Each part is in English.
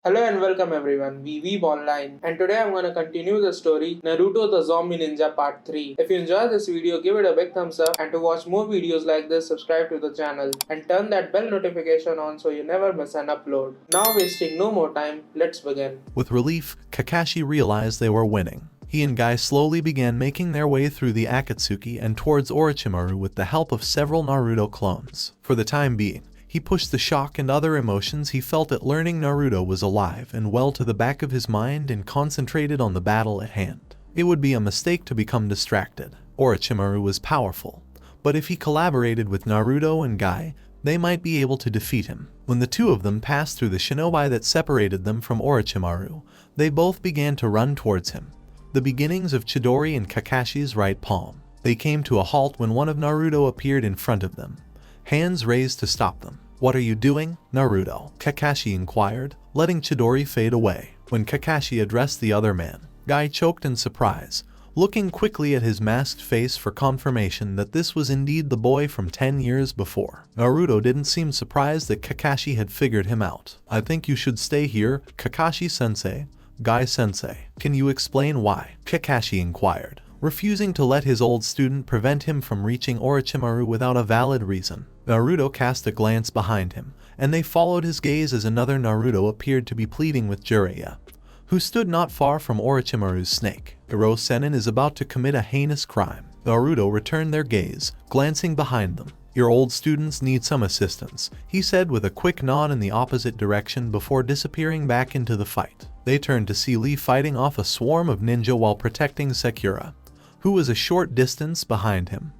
Hello and welcome everyone, we Weeb Online, and today I'm gonna continue the story Naruto the Zombie Ninja Part 3. If you enjoyed this video, give it a big thumbs up, and to watch more videos like this, subscribe to the channel and turn that bell notification on so you never miss an upload. Now wasting no more time, let's begin. With relief, Kakashi realized they were winning. He and Guy slowly began making their way through the Akatsuki and towards Orochimaru with the help of several Naruto clones. For the time being, he pushed the shock and other emotions he felt at learning Naruto was alive and well to the back of his mind and concentrated on the battle at hand. It would be a mistake to become distracted. Orochimaru was powerful, but if he collaborated with Naruto and Guy, they might be able to defeat him. When the two of them passed through the shinobi that separated them from Orochimaru, they both began to run towards him. The beginnings of Chidori and Kakashi's right palm. They came to a halt when one of Naruto appeared in front of them, hands raised to stop them. "What are you doing, Naruto?" Kakashi inquired, letting Chidori fade away. When Kakashi addressed the other man, Guy choked in surprise, looking quickly at his masked face for confirmation that this was indeed the boy from 10 years before. Naruto didn't seem surprised that Kakashi had figured him out. "I think you should stay here, Kakashi-sensei." "Guy-sensei, can you explain why?" Kakashi inquired, refusing to let his old student prevent him from reaching Orochimaru without a valid reason. Naruto cast a glance behind him, and they followed his gaze as another Naruto appeared to be pleading with Jiraiya, who stood not far from Orochimaru's snake. Iro Sennin is about to commit a heinous crime. Naruto returned their gaze, glancing behind them. "Your old students need some assistance," he said with a quick nod in the opposite direction before disappearing back into the fight. They turned to see Lee fighting off a swarm of ninja while protecting Sakura, who was a short distance behind him.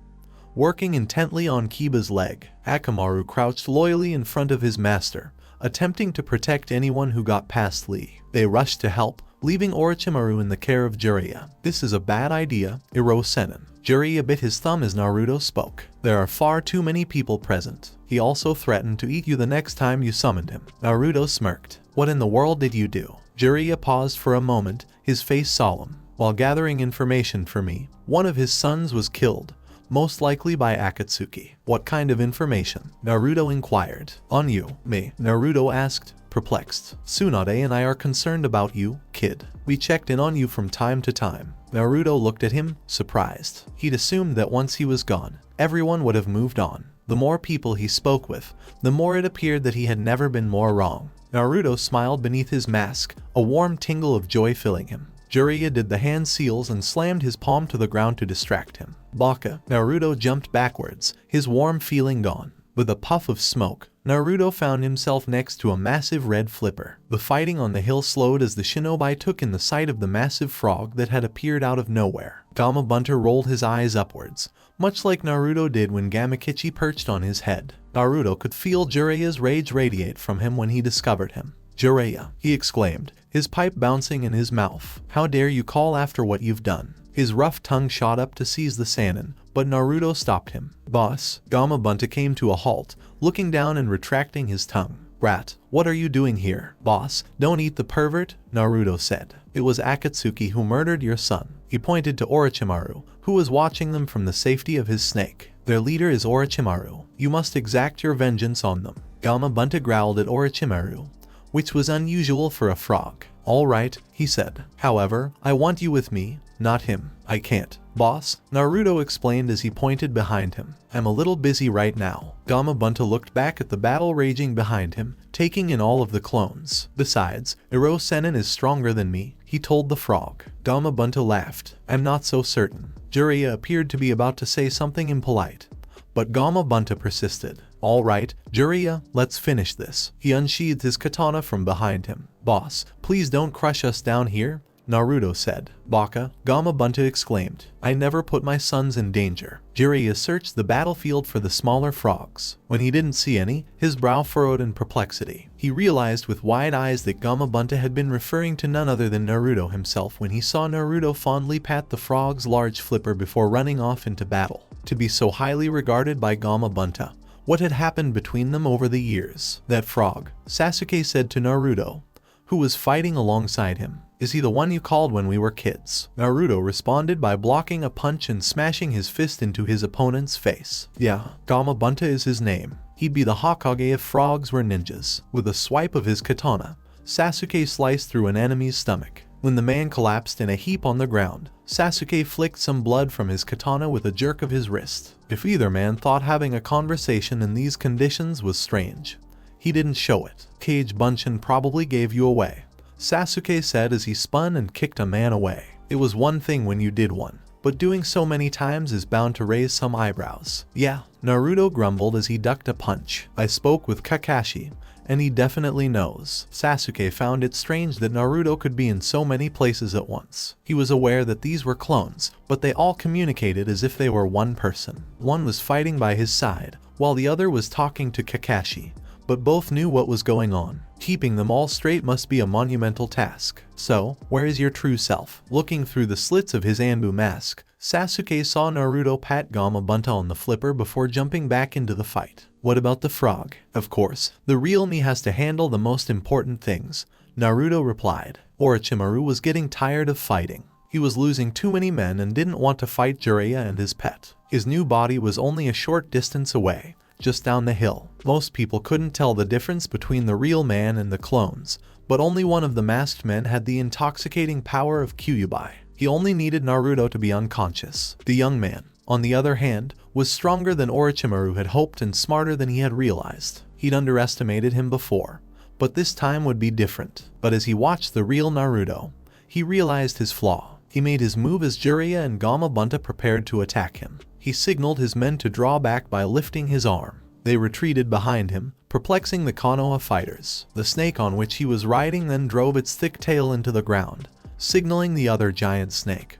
Working intently on Kiba's leg, Akamaru crouched loyally in front of his master, attempting to protect anyone who got past Lee. They rushed to help, leaving Orochimaru in the care of Jiraiya. "This is a bad idea, Iro Sennin." Jiraiya bit his thumb as Naruto spoke. "There are far too many people present. He also threatened to eat you the next time you summoned him." Naruto smirked. "What in the world did you do?" Jiraiya paused for a moment, his face solemn. "While gathering information for me, one of his sons was killed, most likely by Akatsuki." "What kind of information?" Naruto inquired. "On you, me," Naruto asked, perplexed. "Tsunade and I are concerned about you, kid. We checked in on you from time to time." Naruto looked at him, surprised. He'd assumed that once he was gone, everyone would have moved on. The more people he spoke with, the more it appeared that he had never been more wrong. Naruto smiled beneath his mask, a warm tingle of joy filling him. Jiraiya did the hand seals and slammed his palm to the ground to distract him. "Baka." Naruto jumped backwards, his warm feeling gone. With a puff of smoke, Naruto found himself next to a massive red flipper. The fighting on the hill slowed as the shinobi took in the sight of the massive frog that had appeared out of nowhere. Gamabunta rolled his eyes upwards, much like Naruto did when Gamakichi perched on his head. Naruto could feel Jiraiya's rage radiate from him when he discovered him. "Jiraiya," he exclaimed, his pipe bouncing in his mouth. "How dare you call after what you've done?" His rough tongue shot up to seize the Sannin, but Naruto stopped him. "Boss." Gamabunta came to a halt, looking down and retracting his tongue. "Rat, what are you doing here?" "Boss, don't eat the pervert," Naruto said. "It was Akatsuki who murdered your son." He pointed to Orochimaru, who was watching them from the safety of his snake. "Their leader is Orochimaru. You must exact your vengeance on them." Gamabunta growled at Orochimaru, which was unusual for a frog. "All right," he said. "However, I want you with me, not him." "I can't, boss," Naruto explained as he pointed behind him. "I'm a little busy right now." Gamabunta looked back at the battle raging behind him, taking in all of the clones. "Besides, Iro Sennin is stronger than me," he told the frog. Gamabunta laughed. "I'm not so certain." Jiraiya appeared to be about to say something impolite, but Gamabunta persisted. "All right, Jiraiya, let's finish this." He unsheathed his katana from behind him. "Boss, please don't crush us down here," Naruto said. "Baka," Gamabunta exclaimed. "I never put my sons in danger." Jiraiya searched the battlefield for the smaller frogs. When he didn't see any, his brow furrowed in perplexity. He realized with wide eyes that Gamabunta had been referring to none other than Naruto himself when he saw Naruto fondly pat the frog's large flipper before running off into battle. To be so highly regarded by Gamabunta, what had happened between them over the years? "That frog," Sasuke said to Naruto, who was fighting alongside him. "Is he the one you called when we were kids?" Naruto responded by blocking a punch and smashing his fist into his opponent's face. "Yeah, Gamabunta is his name. He'd be the Hokage if frogs were ninjas." With a swipe of his katana, Sasuke sliced through an enemy's stomach. When the man collapsed in a heap on the ground, Sasuke flicked some blood from his katana with a jerk of his wrist. If either man thought having a conversation in these conditions was strange, he didn't show it. Cage Bunshin probably gave you away, Sasuke said as he spun and kicked a man away. It was one thing when you did one, but doing so many times is bound to raise some eyebrows. Yeah, Naruto grumbled as he ducked a punch. I spoke with Kakashi, and he definitely knows. Sasuke found it strange that Naruto could be in so many places at once. He was aware that these were clones, but they all communicated as if they were one person. One was fighting by his side, while the other was talking to Kakashi, but both knew what was going on. Keeping them all straight must be a monumental task. So, where is your true self? Looking through the slits of his Anbu mask, Sasuke saw Naruto pat Gamabunta on the flipper before jumping back into the fight. What about the frog? Of course, the real me has to handle the most important things, Naruto replied. Orochimaru was getting tired of fighting. He was losing too many men and didn't want to fight Jiraiya and his pet. His new body was only a short distance away, just down the hill. Most people couldn't tell the difference between the real man and the clones, but only one of the masked men had the intoxicating power of Kyuubi. He only needed Naruto to be unconscious. The young man, on the other hand, was stronger than Orochimaru had hoped and smarter than he had realized. He'd underestimated him before, but this time would be different. But as he watched the real Naruto, he realized his flaw. He made his move as Jiraiya and Gamabunta prepared to attack him. He signaled his men to draw back by lifting his arm. They retreated behind him, perplexing the Konoha fighters. The snake on which he was riding then drove its thick tail into the ground, signaling the other giant snake,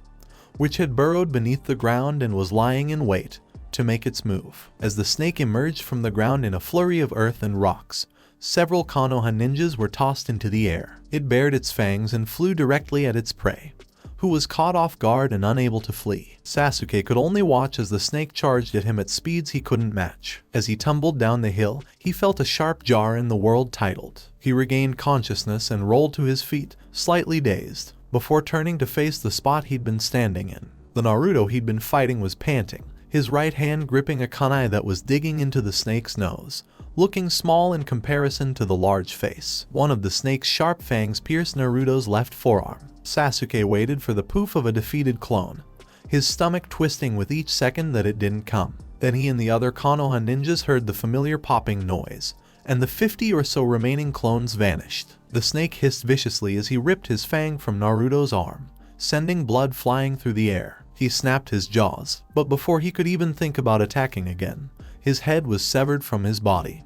which had burrowed beneath the ground and was lying in wait to make its move. As the snake emerged from the ground in a flurry of earth and rocks, several Konoha ninjas were tossed into the air. It bared its fangs and flew directly at its prey, who was caught off guard and unable to flee. Sasuke could only watch as the snake charged at him at speeds he couldn't match. As he tumbled down the hill, he felt a sharp jar in the world titled. He regained consciousness and rolled to his feet, slightly dazed, before turning to face the spot he'd been standing in. The Naruto he'd been fighting was panting, his right hand gripping a kunai that was digging into the snake's nose, looking small in comparison to the large face. One of the snake's sharp fangs pierced Naruto's left forearm. Sasuke waited for the poof of a defeated clone, his stomach twisting with each second that it didn't come. Then he and the other Konoha ninjas heard the familiar popping noise, and the 50 or so remaining clones vanished. The snake hissed viciously as he ripped his fang from Naruto's arm, sending blood flying through the air. He snapped his jaws, but before he could even think about attacking again, his head was severed from his body,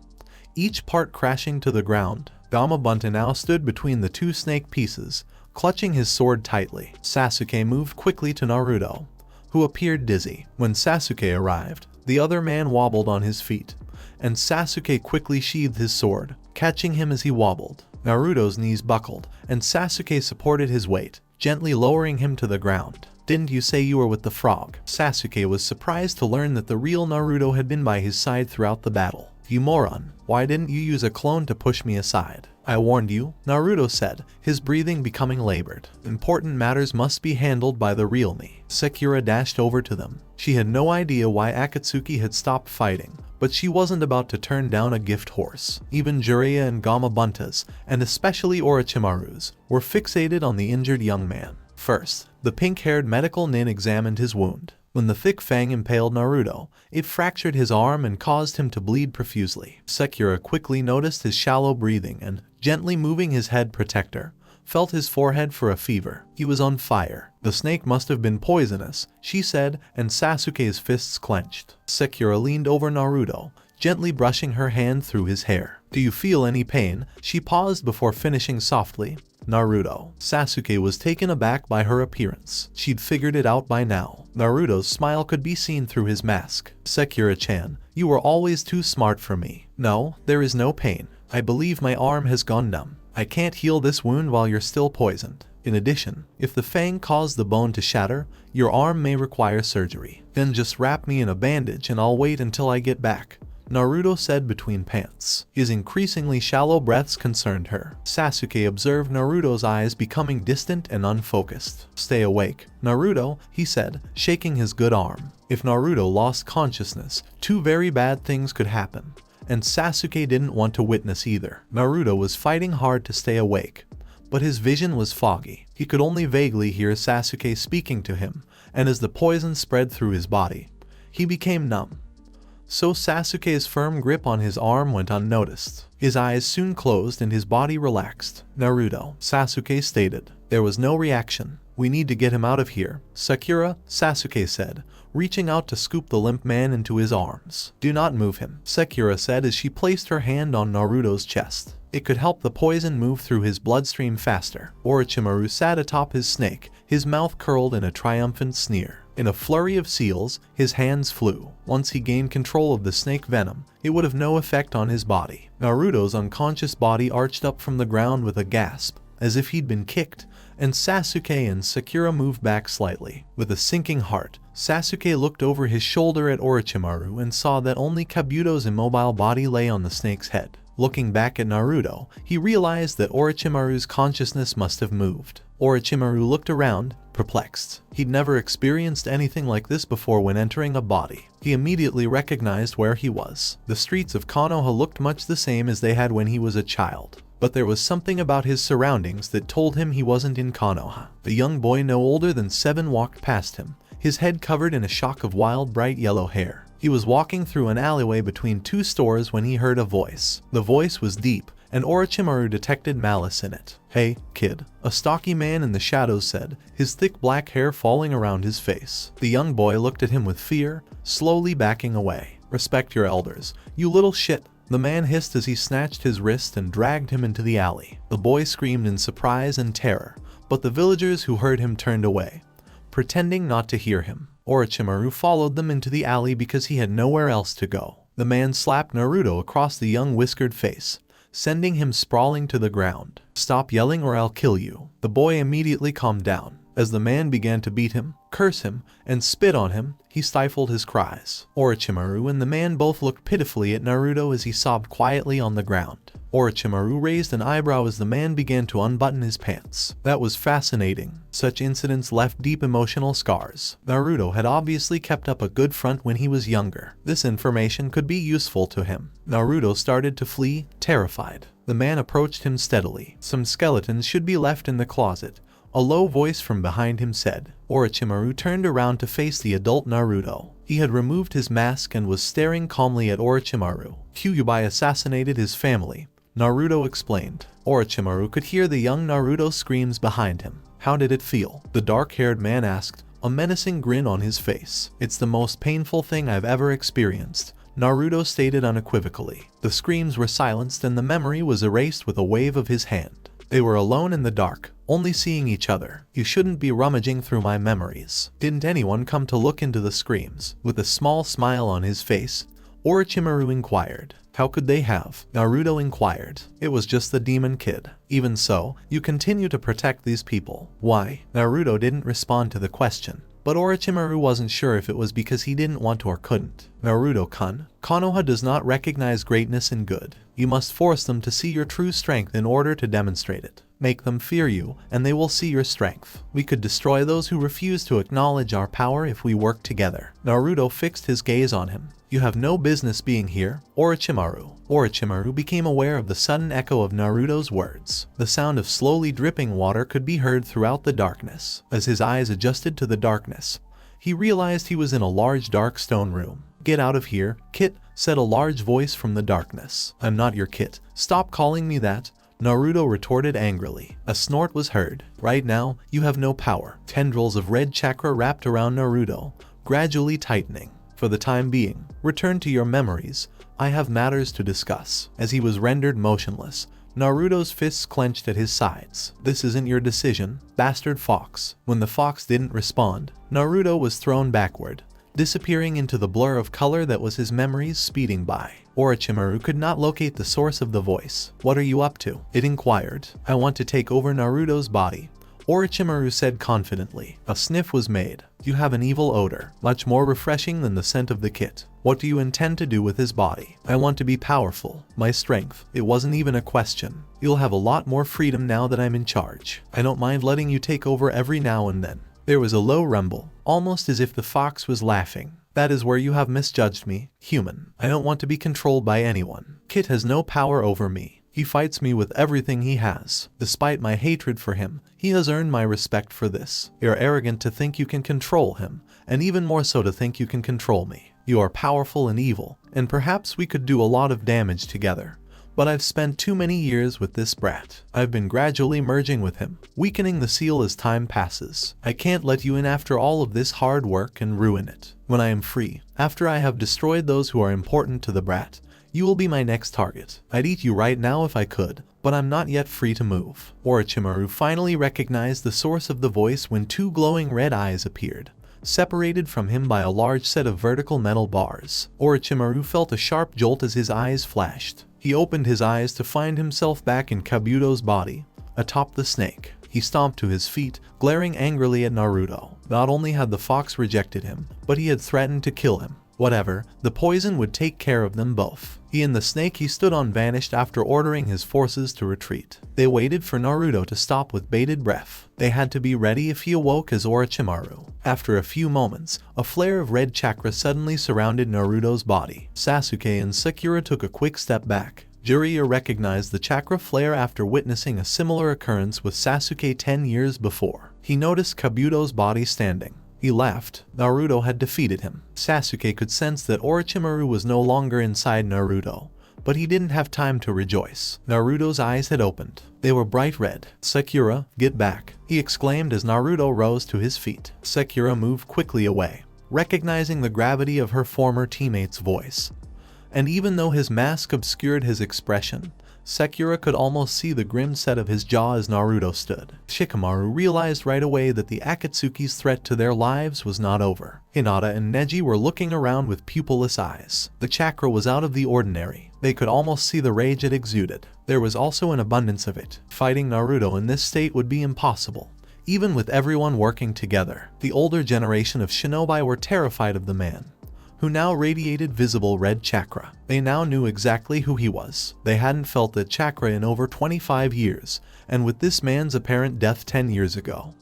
each part crashing to the ground. Gamabunta now stood between the two snake pieces, clutching his sword tightly. Sasuke moved quickly to Naruto, who appeared dizzy. When Sasuke arrived, the other man wobbled on his feet, and Sasuke quickly sheathed his sword, catching him as he wobbled. Naruto's knees buckled, and Sasuke supported his weight, gently lowering him to the ground. Didn't you say you were with the frog? Sasuke was surprised to learn that the real Naruto had been by his side throughout the battle. You moron, why didn't you use a clone to push me aside? I warned you, Naruto said, his breathing becoming labored. Important matters must be handled by the real me. Sakura dashed over to them. She had no idea why Akatsuki had stopped fighting, but she wasn't about to turn down a gift horse. Even Jiraiya and Gamabunta's, and especially Orochimaru's, were fixated on the injured young man. First, the pink-haired medical nin examined his wound. When the thick fang impaled Naruto, it fractured his arm and caused him to bleed profusely. Sakura quickly noticed his shallow breathing and, gently moving his head protector, felt his forehead for a fever. He was on fire. The snake must have been poisonous, she said, and Sasuke's fists clenched. Sakura leaned over Naruto, gently brushing her hand through his hair. Do you feel any pain? She paused before finishing softly. Naruto. Sasuke was taken aback by her appearance. She'd figured it out by now. Naruto's smile could be seen through his mask. Sakura-chan, you were always too smart for me. No, there is no pain. I believe my arm has gone numb. I can't heal this wound while you're still poisoned. In addition, if the fang caused the bone to shatter, your arm may require surgery. Then just wrap me in a bandage and I'll wait until I get back, Naruto said between pants. His increasingly shallow breaths concerned her. Sasuke observed Naruto's eyes becoming distant and unfocused. Stay awake, Naruto, he said, shaking his good arm. If Naruto lost consciousness, two very bad things could happen. and Sasuke didn't want to witness either. Naruto was fighting hard to stay awake, but his vision was foggy. He could only vaguely hear Sasuke speaking to him, and as the poison spread through his body, he became numb. So Sasuke's firm grip on his arm went unnoticed. His eyes soon closed and his body relaxed. "Naruto," Sasuke stated. There was no reaction. "We need to get him out of here." "Sakura," Sasuke said, reaching out to scoop the limp man into his arms. "Do not move him," Sakura said as she placed her hand on Naruto's chest. It could help the poison move through his bloodstream faster. Orochimaru sat atop his snake, his mouth curled in a triumphant sneer. In a flurry of seals, his hands flew. Once he gained control of the snake venom, it would have no effect on his body. Naruto's unconscious body arched up from the ground with a gasp, as if he'd been kicked, and Sasuke and Sakura moved back slightly. With a sinking heart, Sasuke looked over his shoulder at Orochimaru and saw that only Kabuto's immobile body lay on the snake's head. Looking back at Naruto, he realized that Orochimaru's consciousness must have moved. Orochimaru looked around, perplexed. He'd never experienced anything like this before when entering a body. He immediately recognized where he was. The streets of Konoha looked much the same as they had when he was a child. But there was something about his surroundings that told him he wasn't in Konoha. A young boy no older than 7 walked past him, his head covered in a shock of wild bright yellow hair. He was walking through an alleyway between 2 stores when he heard a voice. The voice was deep, and Orochimaru detected malice in it. "Hey, kid," a stocky man in the shadows said, his thick black hair falling around his face. The young boy looked at him with fear, slowly backing away. "Respect your elders, you little shit," the man hissed as he snatched his wrist and dragged him into the alley. The boy screamed in surprise and terror, but the villagers who heard him turned away, pretending not to hear him. Orochimaru followed them into the alley because he had nowhere else to go. The man slapped Naruto across the young whiskered face, sending him sprawling to the ground. "Stop yelling or I'll kill you." The boy immediately calmed down. As the man began to beat him, curse him, and spit on him, he stifled his cries. Orochimaru and the man both looked pitifully at Naruto as he sobbed quietly on the ground. Orochimaru raised an eyebrow as the man began to unbutton his pants. That was fascinating. Such incidents left deep emotional scars. Naruto had obviously kept up a good front when he was younger. This information could be useful to him. Naruto started to flee, terrified. The man approached him steadily. "Some skeletons should be left in the closet," a low voice from behind him said. Orochimaru turned around to face the adult Naruto. He had removed his mask and was staring calmly at Orochimaru. "Kyuubi assassinated his family," Naruto explained. Orochimaru could hear the young Naruto's screams behind him. "How did it feel?" the dark-haired man asked, a menacing grin on his face. "It's the most painful thing I've ever experienced," Naruto stated unequivocally. The screams were silenced and the memory was erased with a wave of his hand. They were alone in the dark, only seeing each other. "You shouldn't be rummaging through my memories." "Didn't anyone come to look into the screams?" With a small smile on his face, Orochimaru inquired. "How could they have?" Naruto inquired. "It was just the demon kid." "Even so, you continue to protect these people. Why?" Naruto didn't respond to the question, but Orochimaru wasn't sure if it was because he didn't want to or couldn't. "Naruto-kun, Konoha does not recognize greatness and good. You must force them to see your true strength in order to demonstrate it. Make them fear you, and they will see your strength. We could destroy those who refuse to acknowledge our power if we work together." Naruto fixed his gaze on him. "You have no business being here, Orochimaru." Orochimaru became aware of the sudden echo of Naruto's words. The sound of slowly dripping water could be heard throughout the darkness. As his eyes adjusted to the darkness, he realized he was in a large dark stone room. "Get out of here, Kit," said a large voice from the darkness. "I'm not your Kit. Stop calling me that," Naruto retorted angrily. A snort was heard. "Right now, you have no power." Tendrils of red chakra wrapped around Naruto, gradually tightening. "For the time being, return to your memories. I have matters to discuss." As he was rendered motionless, Naruto's fists clenched at his sides. "This isn't your decision, bastard fox." When the fox didn't respond, Naruto was thrown backward, disappearing into the blur of color that was his memories speeding by. Orochimaru could not locate the source of the voice. "What are you up to?" it inquired. "I want to take over Naruto's body," Orochimaru said confidently. A sniff was made. "You have an evil odor, much more refreshing than the scent of the kit. What do you intend to do with his body?" "I want to be powerful. My strength." It wasn't even a question. "You'll have a lot more freedom now that I'm in charge. I don't mind letting you take over every now and then." There was a low rumble, almost as if the fox was laughing. That is where you have misjudged me, human. I don't want to be controlled by anyone. Kit has no power over me. He fights me with everything he has. Despite my hatred for him, he has earned my respect for this. You're arrogant to think you can control him, and even more so to think you can control me. You are powerful and evil, and perhaps we could do a lot of damage together. But I've spent too many years with this brat. I've been gradually merging with him, weakening the seal as time passes. I can't let you in after all of this hard work and ruin it. When I am free, after I have destroyed those who are important to the brat, you will be my next target. I'd eat you right now if I could, but I'm not yet free to move. Orochimaru finally recognized the source of the voice when two glowing red eyes appeared, separated from him by a large set of vertical metal bars. Orochimaru felt a sharp jolt as his eyes flashed. He opened his eyes to find himself back in Kabuto's body, atop the snake. He stomped to his feet, glaring angrily at Naruto. Not only had the fox rejected him, but he had threatened to kill him. Whatever, the poison would take care of them both. He and the snake he stood on vanished after ordering his forces to retreat. They waited for Naruto to stop with bated breath. They had to be ready if he awoke as Orochimaru. After a few moments, a flare of red chakra suddenly surrounded Naruto's body. Sasuke and Sakura took a quick step back. Jiraiya recognized the chakra flare after witnessing a similar occurrence with Sasuke 10 years before. He noticed Kabuto's body standing. He laughed. Naruto had defeated him. Sasuke could sense that Orochimaru was no longer inside Naruto, but he didn't have time to rejoice. Naruto's eyes had opened. They were bright red. "Sakura, get back," he exclaimed as Naruto rose to his feet. Sakura moved quickly away, recognizing the gravity of her former teammate's voice. And even though his mask obscured his expression, Sakura could almost see the grim set of his jaw as Naruto stood. Shikamaru realized right away that the Akatsuki's threat to their lives was not over. Hinata and Neji were looking around with pupilless eyes. The chakra was out of the ordinary. They could almost see the rage it exuded. There was also an abundance of it. Fighting Naruto in this state would be impossible, even with everyone working together. The older generation of shinobi were terrified of the man, who now radiated visible red chakra. They now knew exactly who he was. They hadn't felt that chakra in over 25 years, and with this man's apparent death 10 years ago,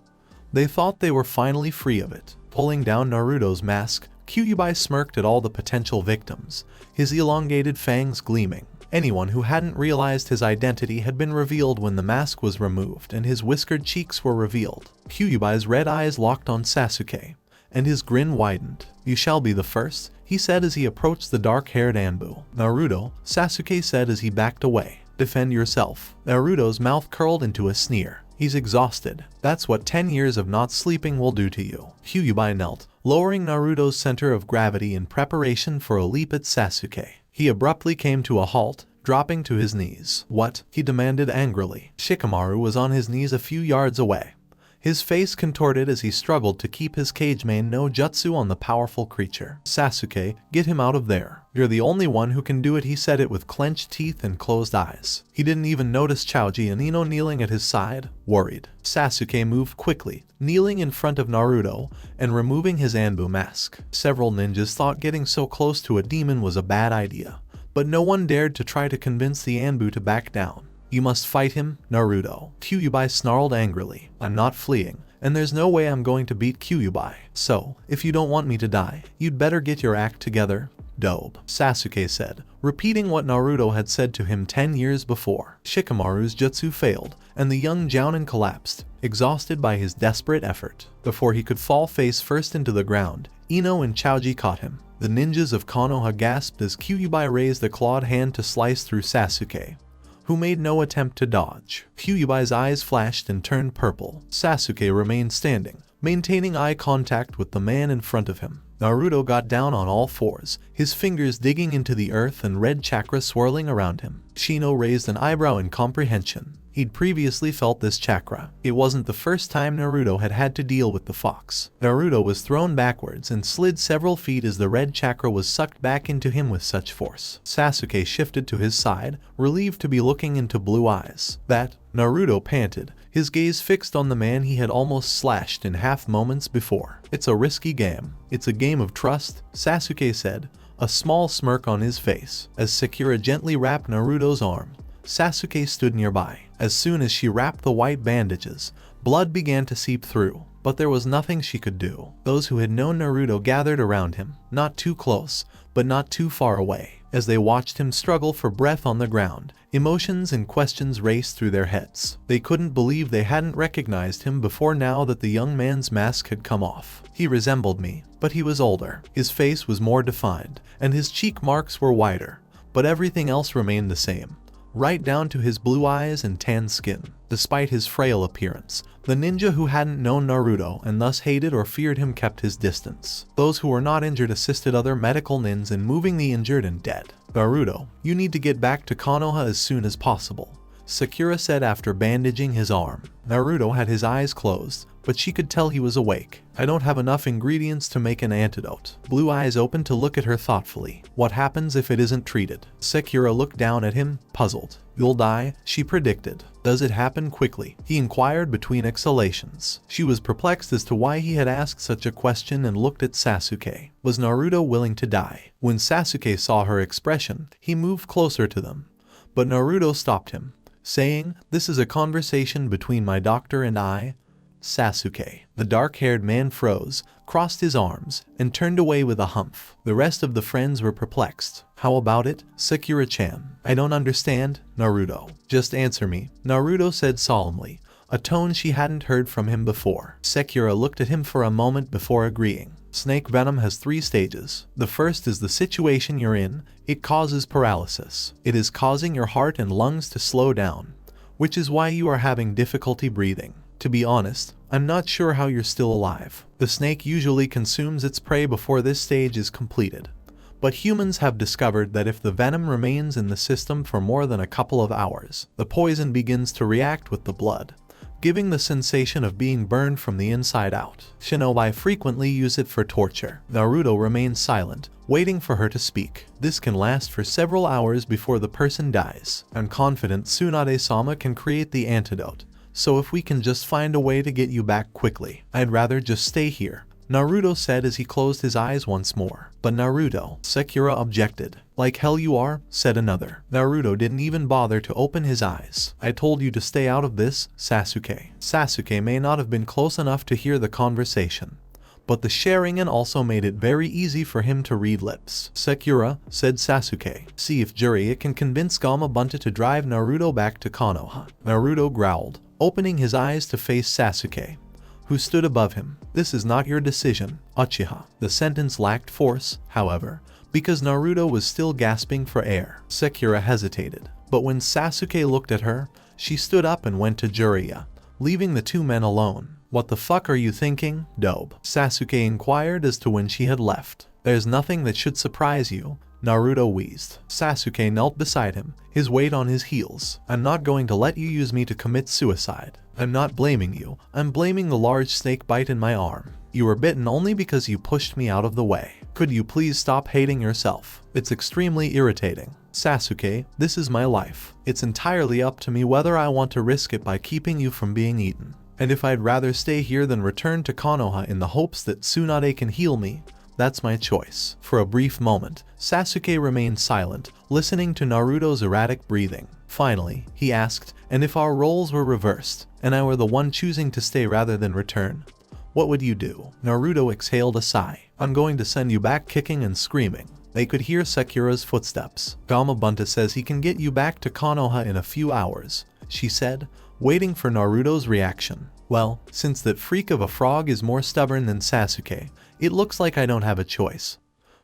they thought they were finally free of it. Pulling down Naruto's mask, Kyuubi smirked at all the potential victims, his elongated fangs gleaming. Anyone who hadn't realized his identity had been revealed when the mask was removed and his whiskered cheeks were revealed. Kyuubi's red eyes locked on Sasuke, and his grin widened. "You shall be the first," he said as he approached the dark-haired Anbu. "Naruto," Sasuke said as he backed away. "Defend yourself." Naruto's mouth curled into a sneer. "He's exhausted. That's what 10 years of not sleeping will do to you." Kyuubi knelt, lowering Naruto's center of gravity in preparation for a leap at Sasuke. He abruptly came to a halt, dropping to his knees. "What?" he demanded angrily. Shikamaru was on his knees a few yards away, his face contorted as he struggled to keep his Kage Main no Jutsu on the powerful creature. "Sasuke, get him out of there. You're the only one who can do it," he said it with clenched teeth and closed eyes. He didn't even notice Choji and Ino kneeling at his side, worried. Sasuke moved quickly, kneeling in front of Naruto and removing his Anbu mask. Several ninjas thought getting so close to a demon was a bad idea, but no one dared to try to convince the Anbu to back down. "You must fight him, Naruto." Kyuubi snarled angrily. "I'm not fleeing, and there's no way I'm going to beat Kyuubi. So, if you don't want me to die, you'd better get your act together, dope," Sasuke said, repeating what Naruto had said to him 10 years before. Shikamaru's jutsu failed, and the young Jounin collapsed, exhausted by his desperate effort. Before he could fall face first into the ground, Ino and Choji caught him. The ninjas of Konoha gasped as Kyuubi raised a clawed hand to slice through Sasuke, who made no attempt to dodge. Kyuubi's eyes flashed and turned purple. Sasuke remained standing, maintaining eye contact with the man in front of him. Naruto got down on all fours, his fingers digging into the earth and red chakra swirling around him. Shino raised an eyebrow in comprehension. He'd previously felt this chakra. It wasn't the first time Naruto had had to deal with the fox. Naruto was thrown backwards and slid several feet as the red chakra was sucked back into him with such force. Sasuke shifted to his side, relieved to be looking into blue eyes. "That?" Naruto panted, his gaze fixed on the man he had almost slashed in half moments before. "It's a risky game. It's a game of trust," Sasuke said, a small smirk on his face. As Sakura gently wrapped Naruto's arm, Sasuke stood nearby. As soon as she wrapped the white bandages, blood began to seep through. but there was nothing she could do. Those who had known Naruto gathered around him, not too close, but not too far away. As they watched him struggle for breath on the ground, emotions and questions raced through their heads. They couldn't believe they hadn't recognized him before now that the young man's mask had come off. He resembled me, but he was older. His face was more defined, and his cheek marks were wider, but everything else remained the same, right down to his blue eyes and tan skin. Despite his frail appearance, the ninja who hadn't known Naruto and thus hated or feared him kept his distance. Those who were not injured assisted other medical nins in moving the injured and dead. "Naruto, you need to get back to Konoha as soon as possible," Sakura said after bandaging his arm. Naruto had his eyes closed, but she could tell he was awake. "I don't have enough ingredients to make an antidote." Blue eyes opened to look at her thoughtfully. "What happens if it isn't treated?" Sakura looked down at him, puzzled. "You'll die," she predicted. "Does it happen quickly?" he inquired between exhalations. She was perplexed as to why he had asked such a question and looked at Sasuke. Was Naruto willing to die? When Sasuke saw her expression, he moved closer to them. But Naruto stopped him, saying, "This is a conversation between my doctor and I." Sasuke. The dark-haired man froze, crossed his arms, and turned away with a humph. The rest of the friends were perplexed. "How about it, Sakura-chan?" "I don't understand, Naruto. Just answer me," Naruto said solemnly, a tone she hadn't heard from him before. Sakura looked at him for a moment before agreeing. "Snake venom has 3 stages. The first is the situation you're in. It causes paralysis. It is causing your heart and lungs to slow down, which is why you are having difficulty breathing. To be honest, I'm not sure how you're still alive. The snake usually consumes its prey before this stage is completed. But humans have discovered that if the venom remains in the system for more than a couple of hours, the poison begins to react with the blood, giving the sensation of being burned from the inside out. Shinobi frequently use it for torture." Naruto remained silent, waiting for her to speak. "This can last for several hours before the person dies. I'm confident Tsunade-sama can create the antidote. So if we can just find a way to get you back quickly, I'd rather just stay here," Naruto said as he closed his eyes once more. "But Naruto," Sakura objected. "Like hell you are," said another. Naruto didn't even bother to open his eyes. "I told you to stay out of this, Sasuke." Sasuke may not have been close enough to hear the conversation, but the Sharingan also made it very easy for him to read lips. "Sakura," said Sasuke, "see if Jiraiya can convince Gamabunta to drive Naruto back to Konoha." Naruto growled, opening his eyes to face Sasuke, who stood above him. "This is not your decision, Uchiha." The sentence lacked force, however, because Naruto was still gasping for air. Sakura hesitated, but when Sasuke looked at her, she stood up and went to Jiraiya, leaving the 2 men alone. "What the fuck are you thinking, dope?" Sasuke inquired as to when she had left. "There's nothing that should surprise you," Naruto wheezed. Sasuke knelt beside him, his weight on his heels. "I'm not going to let you use me to commit suicide. I'm not blaming you. I'm blaming the large snake bite in my arm. You were bitten only because you pushed me out of the way. Could you please stop hating yourself? It's extremely irritating. Sasuke, this is my life. It's entirely up to me whether I want to risk it by keeping you from being eaten. And if I'd rather stay here than return to Konoha in the hopes that Tsunade can heal me, that's my choice." For a brief moment, Sasuke remained silent, listening to Naruto's erratic breathing. Finally, he asked, "And if our roles were reversed, and I were the one choosing to stay rather than return, what would you do?" Naruto exhaled a sigh. "I'm going to send you back kicking and screaming." They could hear Sakura's footsteps. "Gamabunta says he can get you back to Konoha in a few hours," she said, waiting for Naruto's reaction. "Well, since that freak of a frog is more stubborn than Sasuke, it looks like I don't have a choice,"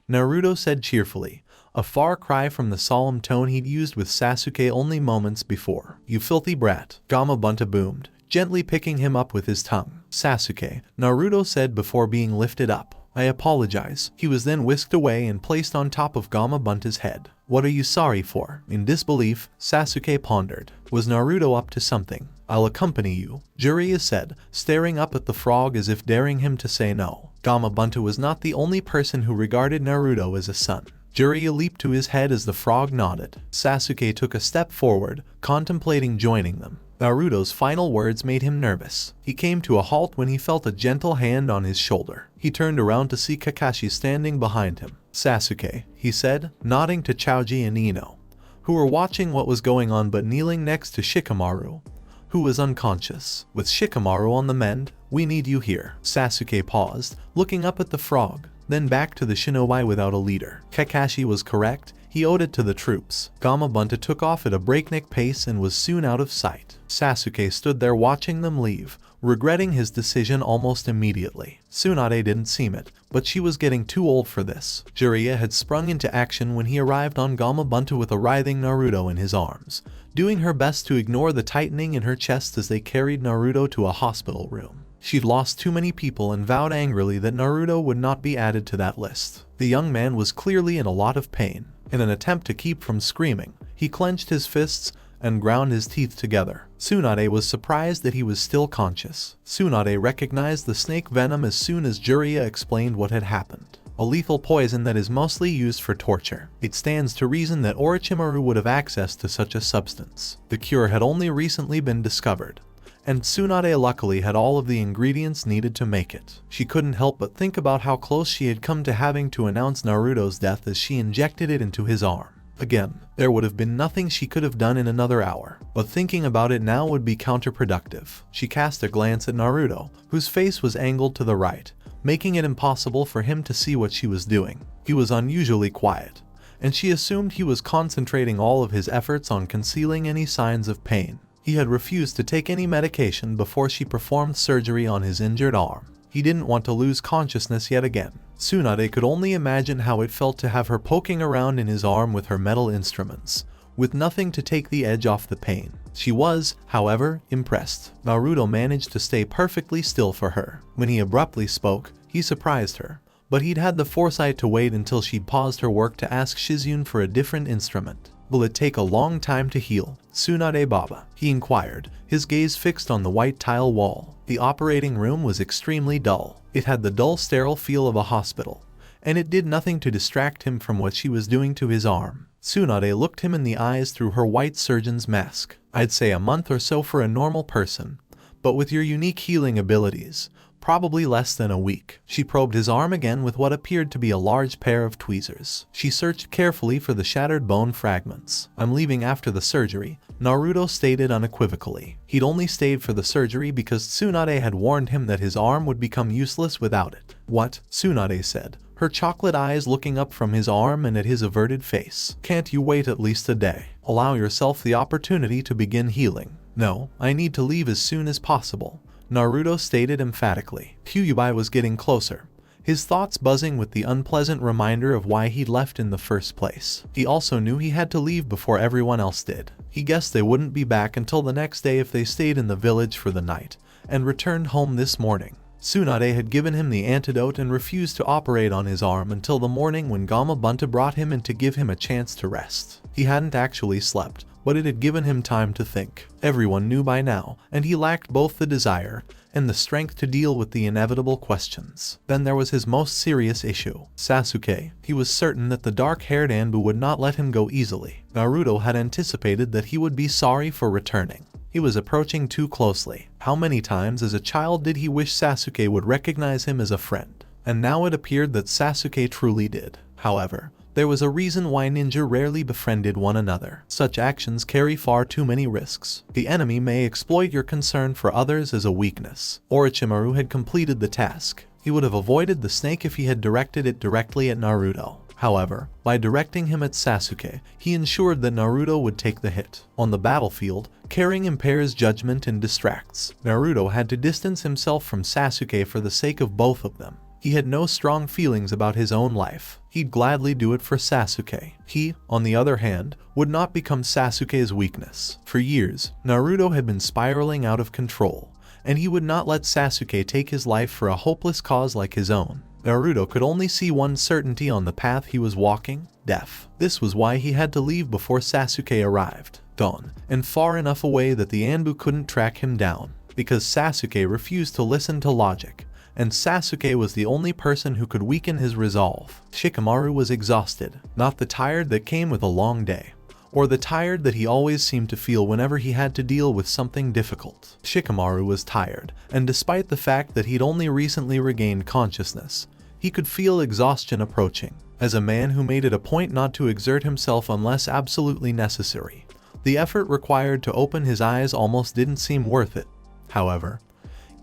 Naruto said cheerfully, a far cry from the solemn tone he'd used with Sasuke only moments before. "You filthy brat," Gamabunta boomed, gently picking him up with his tongue. "Sasuke," Naruto said before being lifted up. "I apologize." He was then whisked away and placed on top of Gamabunta's head. "What are you sorry for?" In disbelief, Sasuke pondered. Was Naruto up to something? "I'll accompany you," Jiraiya said, staring up at the frog as if daring him to say no. Gamabunta was not the only person who regarded Naruto as a son. Jiraiya leaped to his head as the frog nodded. Sasuke took a step forward, contemplating joining them. Naruto's final words made him nervous. He came to a halt when he felt a gentle hand on his shoulder. He turned around to see Kakashi standing behind him. "Sasuke," he said, nodding to Choji and Ino, who were watching what was going on but kneeling next to Shikamaru. who was unconscious. With Shikamaru on the mend, we need you here. Sasuke paused, looking up at the frog, then back to the shinobi without a leader. Kakashi was correct. He owed it to the troops. Gamabunta took off at a breakneck pace and was soon out of sight. Sasuke stood there watching them leave, regretting his decision almost immediately. Tsunade didn't seem it, but she was getting too old for this. Jiraiya had sprung into action when he arrived on Gamabunta with a writhing Naruto in his arms, doing her best to ignore the tightening in her chest as they carried Naruto to a hospital room. She'd lost too many people and vowed angrily that Naruto would not be added to that list. The young man was clearly in a lot of pain. In an attempt to keep from screaming, he clenched his fists and ground his teeth together. Tsunade was surprised that he was still conscious. Tsunade recognized the snake venom as soon as Jiraiya explained what had happened. A lethal poison that is mostly used for torture. It stands to reason that Orochimaru would have access to such a substance. The cure had only recently been discovered, and Tsunade luckily had all of the ingredients needed to make it. She couldn't help but think about how close she had come to having to announce Naruto's death as she injected it into his arm. Again, there would have been nothing she could have done in another hour, but thinking about it now would be counterproductive. She cast a glance at Naruto, whose face was angled to the right, making it impossible for him to see what she was doing. He was unusually quiet, and she assumed he was concentrating all of his efforts on concealing any signs of pain. He had refused to take any medication before she performed surgery on his injured arm. He didn't want to lose consciousness yet again. Tsunade could only imagine how it felt to have her poking around in his arm with her metal instruments, with nothing to take the edge off the pain. She was, however, impressed. Naruto managed to stay perfectly still for her. When he abruptly spoke, he surprised her, but he'd had the foresight to wait until she'd paused her work to ask Shizune for a different instrument. Will it take a long time to heal, Tsunade Baba? He inquired, his gaze fixed on the white tile wall. The operating room was extremely dull. It had the dull, sterile feel of a hospital, and it did nothing to distract him from what she was doing to his arm. Tsunade looked him in the eyes through her white surgeon's mask. I'd say a month or so for a normal person, but with your unique healing abilities, probably less than a week. She probed his arm again with what appeared to be a large pair of tweezers. She searched carefully for the shattered bone fragments. I'm leaving after the surgery, Naruto stated unequivocally. He'd only stayed for the surgery because Tsunade had warned him that his arm would become useless without it. What? Tsunade said, her chocolate eyes looking up from his arm and at his averted face. Can't you wait at least a day? Allow yourself the opportunity to begin healing. No, I need to leave as soon as possible, Naruto stated emphatically. Kyuubi was getting closer, his thoughts buzzing with the unpleasant reminder of why he'd left in the first place. He also knew he had to leave before everyone else did. He guessed they wouldn't be back until the next day if they stayed in the village for the night, and returned home this morning. Tsunade had given him the antidote and refused to operate on his arm until the morning when Gamabunta brought him in to give him a chance to rest. He hadn't actually slept, but it had given him time to think. Everyone knew by now, and he lacked both the desire and the strength to deal with the inevitable questions. Then there was his most serious issue, Sasuke. He was certain that the dark-haired Anbu would not let him go easily. Naruto had anticipated that he would be sorry for returning. He was approaching too closely. How many times as a child did he wish Sasuke would recognize him as a friend? And now it appeared that Sasuke truly did. However, there was a reason why ninja rarely befriended one another. Such actions carry far too many risks. The enemy may exploit your concern for others as a weakness. Orochimaru had completed the task. He would have avoided the snake if he had directed it directly at Naruto. However, by directing him at Sasuke, he ensured that Naruto would take the hit. On the battlefield, caring impairs judgment and distracts. Naruto had to distance himself from Sasuke for the sake of both of them. He had no strong feelings about his own life. He'd gladly do it for Sasuke. He, on the other hand, would not become Sasuke's weakness. For years, Naruto had been spiraling out of control, and he would not let Sasuke take his life for a hopeless cause like his own. Naruto could only see one certainty on the path he was walking: death. This was why he had to leave before Sasuke arrived. Gone, and far enough away that the Anbu couldn't track him down, because Sasuke refused to listen to logic, and Sasuke was the only person who could weaken his resolve. Shikamaru was exhausted, not the tired that came with a long day, or the tired that he always seemed to feel whenever he had to deal with something difficult. Shikamaru was tired, and despite the fact that he'd only recently regained consciousness, he could feel exhaustion approaching. As a man who made it a point not to exert himself unless absolutely necessary, The effort required to open his eyes almost didn't seem worth it. However,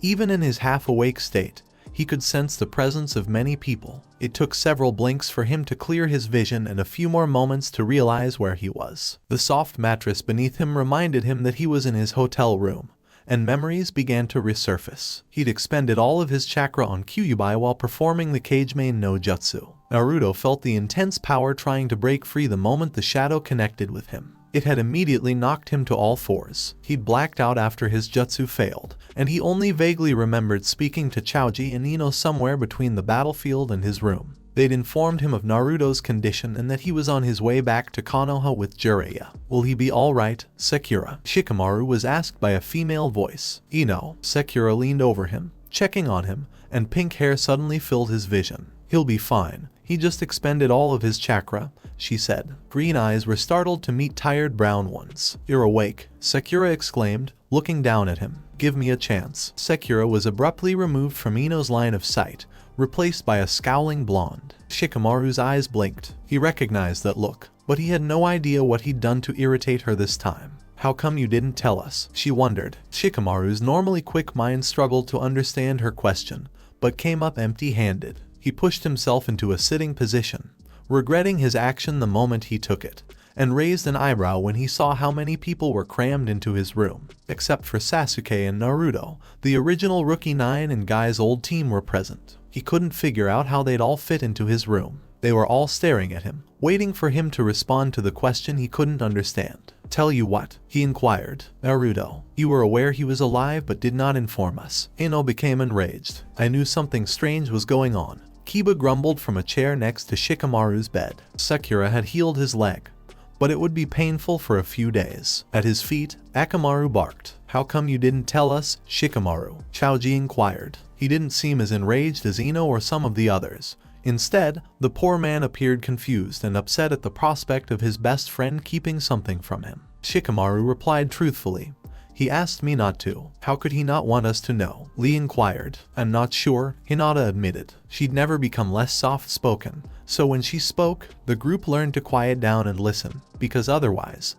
even in his half-awake state, he could sense the presence of many people. It took several blinks for him to clear his vision and a few more moments to realize where he was. The soft mattress beneath him reminded him that he was in his hotel room, and memories began to resurface. He'd expended all of his chakra on Kyuubi while performing the Kagemain no Jutsu. Naruto felt the intense power trying to break free the moment the shadow connected with him. It had immediately knocked him to all fours. He'd blacked out after his jutsu failed, and he only vaguely remembered speaking to Choji and Ino somewhere between the battlefield and his room. They'd informed him of Naruto's condition and that he was on his way back to Konoha with Jiraiya. Will he be alright, Sakura? Shikamaru was asked by a female voice. Ino. Sakura leaned over him, checking on him, and pink hair suddenly filled his vision. He'll be fine. He just expended all of his chakra, she said. Green eyes were startled to meet tired brown ones. You're awake, Sakura exclaimed, looking down at him. Give me a chance. Sakura was abruptly removed from Ino's line of sight, replaced by a scowling blonde. Shikamaru's eyes blinked. He recognized that look, but he had no idea what he'd done to irritate her this time. How come you didn't tell us? She wondered. Shikamaru's normally quick mind struggled to understand her question, but came up empty-handed. He pushed himself into a sitting position, regretting his action the moment he took it, and raised an eyebrow when he saw how many people were crammed into his room. Except for Sasuke and Naruto, the original Rookie 9 and Guy's old team were present. He couldn't figure out how they'd all fit into his room. They were all staring at him, waiting for him to respond to the question he couldn't understand. Tell you what, he inquired. Naruto, you were aware he was alive but did not inform us. Ino became enraged. I knew something strange was going on. Kiba grumbled from a chair next to Shikamaru's bed. Sakura had healed his leg, but it would be painful for a few days. At his feet, Akamaru barked. How come you didn't tell us, Shikamaru? Choji inquired. He didn't seem as enraged as Ino or some of the others. Instead, the poor man appeared confused and upset at the prospect of his best friend keeping something from him. Shikamaru replied truthfully. He asked me not to. How could he not want us to know? Lee inquired. I'm not sure, Hinata admitted. She'd never become less soft-spoken, so when she spoke, the group learned to quiet down and listen, because otherwise,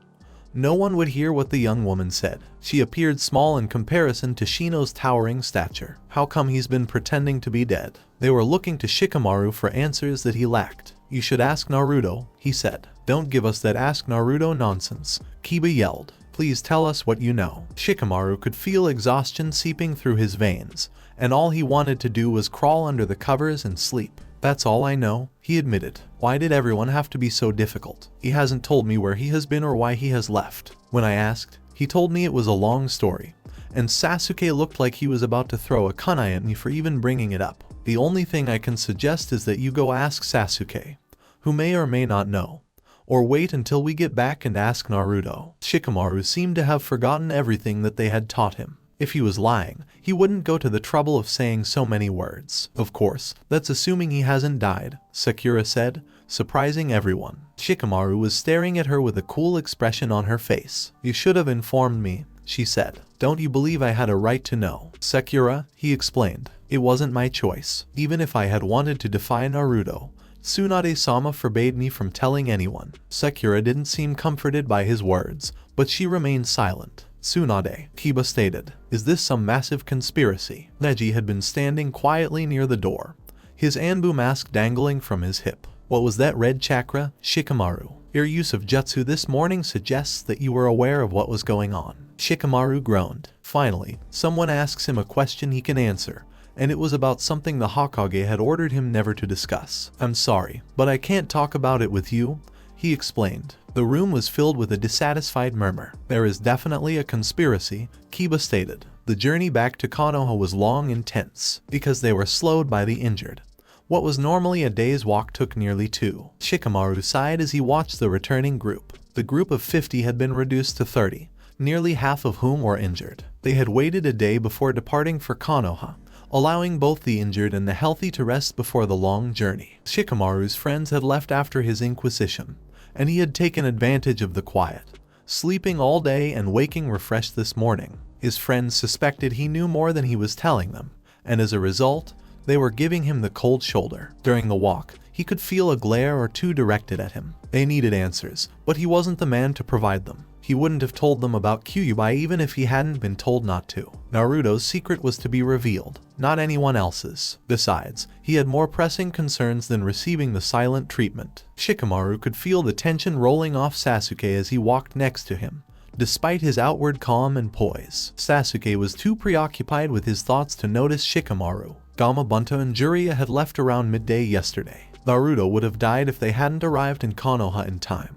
no one would hear what the young woman said. She appeared small in comparison to Shino's towering stature. How come he's been pretending to be dead? They were looking to Shikamaru for answers that he lacked. You should ask Naruto, he said. Don't give us that ask Naruto nonsense, Kiba yelled. Please tell us what you know. Shikamaru could feel exhaustion seeping through his veins, and all he wanted to do was crawl under the covers and sleep. That's all I know, he admitted. Why did everyone have to be so difficult? He hasn't told me where he has been or why he has left. When I asked, he told me it was a long story, and Sasuke looked like he was about to throw a kunai at me for even bringing it up. The only thing I can suggest is that you go ask Sasuke, who may or may not know. Or wait until we get back and ask Naruto. Shikamaru seemed to have forgotten everything that they had taught him. If he was lying, he wouldn't go to the trouble of saying so many words. Of course, that's assuming he hasn't died, Sakura said, surprising everyone. Shikamaru was staring at her with a cool expression on her face. You should have informed me, she said. Don't you believe I had a right to know? Sakura, he explained. It wasn't my choice. Even if I had wanted to defy Naruto, Tsunade-sama forbade me from telling anyone. Sakura didn't seem comforted by his words, but she remained silent. Tsunade, Kiba stated, is this some massive conspiracy? Neji had been standing quietly near the door, his Anbu mask dangling from his hip. What was that red chakra, Shikamaru? Your use of jutsu this morning suggests that you were aware of what was going on. Shikamaru groaned. Finally, someone asks him a question he can answer, and it was about something the Hokage had ordered him never to discuss. I'm sorry, but I can't talk about it with you, he explained. The room was filled with a dissatisfied murmur. There is definitely a conspiracy, Kiba stated. The journey back to Konoha was long and tense, because they were slowed by the injured. What was normally a day's walk took nearly 2. Shikamaru sighed as he watched the returning group. The group of 50 had been reduced to 30, nearly half of whom were injured. They had waited a day before departing for Konoha, allowing both the injured and the healthy to rest before the long journey. Shikamaru's friends had left after his inquisition, and he had taken advantage of the quiet, sleeping all day and waking refreshed this morning. His friends suspected he knew more than he was telling them, and as a result, they were giving him the cold shoulder. During the walk, he could feel a glare or two directed at him. They needed answers, but he wasn't the man to provide them. He wouldn't have told them about Kyuubi even if he hadn't been told not to. Naruto's secret was to be revealed, not anyone else's. Besides, he had more pressing concerns than receiving the silent treatment. Shikamaru could feel the tension rolling off Sasuke as he walked next to him. Despite his outward calm and poise, Sasuke was too preoccupied with his thoughts to notice Shikamaru. Gamabunta and Jiraiya had left around midday yesterday. Naruto would have died if they hadn't arrived in Konoha in time.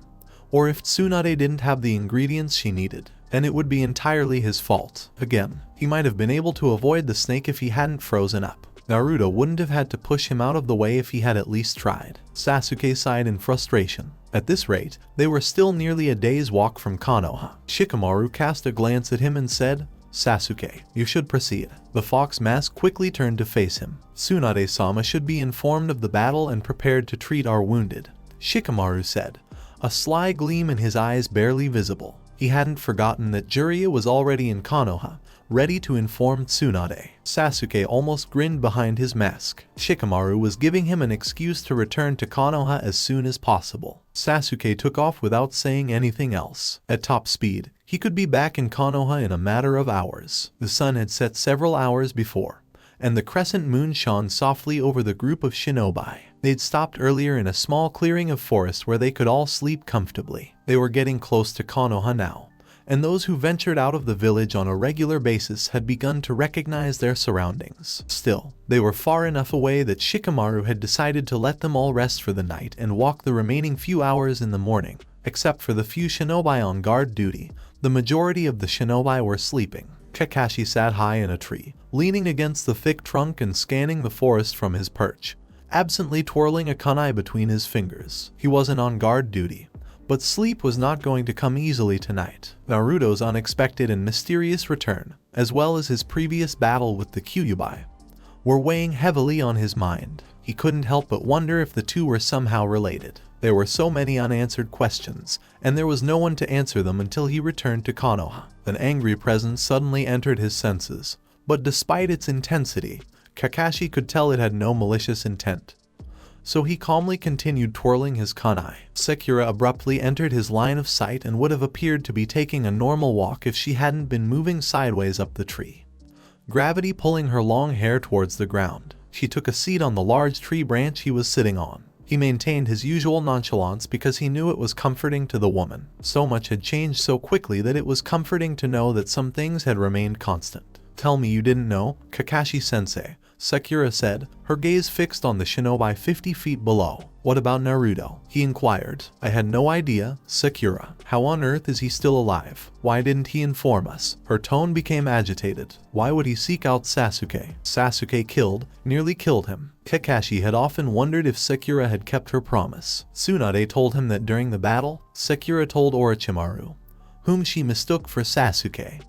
Or if Tsunade didn't have the ingredients she needed, then it would be entirely his fault. Again, he might have been able to avoid the snake if he hadn't frozen up. Naruto wouldn't have had to push him out of the way if he had at least tried. Sasuke sighed in frustration. At this rate, they were still nearly a day's walk from Konoha. Shikamaru cast a glance at him and said, "Sasuke, you should proceed." The fox mask quickly turned to face him. "Tsunade-sama should be informed of the battle and prepared to treat our wounded," Shikamaru said, a sly gleam in his eyes barely visible. He hadn't forgotten that Jiraiya was already in Konoha, ready to inform Tsunade. Sasuke almost grinned behind his mask. Shikamaru was giving him an excuse to return to Konoha as soon as possible. Sasuke took off without saying anything else. At top speed, he could be back in Konoha in a matter of hours. The sun had set several hours before, and the crescent moon shone softly over the group of shinobi. They'd stopped earlier in a small clearing of forest where they could all sleep comfortably. They were getting close to Konoha now, and those who ventured out of the village on a regular basis had begun to recognize their surroundings. Still, they were far enough away that Shikamaru had decided to let them all rest for the night and walk the remaining few hours in the morning. Except for the few shinobi on guard duty, the majority of the shinobi were sleeping. Kakashi sat high in a tree, leaning against the thick trunk and scanning the forest from his perch, absently twirling a kunai between his fingers. He wasn't on guard duty, but sleep was not going to come easily tonight. Naruto's unexpected and mysterious return, as well as his previous battle with the Kyuubi, were weighing heavily on his mind. He couldn't help but wonder if the two were somehow related. There were so many unanswered questions, and there was no one to answer them until he returned to Konoha. An angry presence suddenly entered his senses, but despite its intensity, Kakashi could tell it had no malicious intent. So he calmly continued twirling his kunai. Sakura abruptly entered his line of sight and would have appeared to be taking a normal walk if she hadn't been moving sideways up the tree, gravity pulling her long hair towards the ground. She took a seat on the large tree branch he was sitting on. He maintained his usual nonchalance because he knew it was comforting to the woman. So much had changed so quickly that it was comforting to know that some things had remained constant. "Tell me you didn't know, Kakashi-sensei," Sakura said, her gaze fixed on the shinobi 50 feet below. "What about Naruto?" he inquired. "I had no idea, Sakura. How on earth is he still alive? Why didn't he inform us?" Her tone became agitated. "Why would he seek out Sasuke? Sasuke nearly killed him." Kakashi had often wondered if Sakura had kept her promise. Tsunade told him that during the battle, Sakura told Orochimaru, whom she mistook for Sasuke,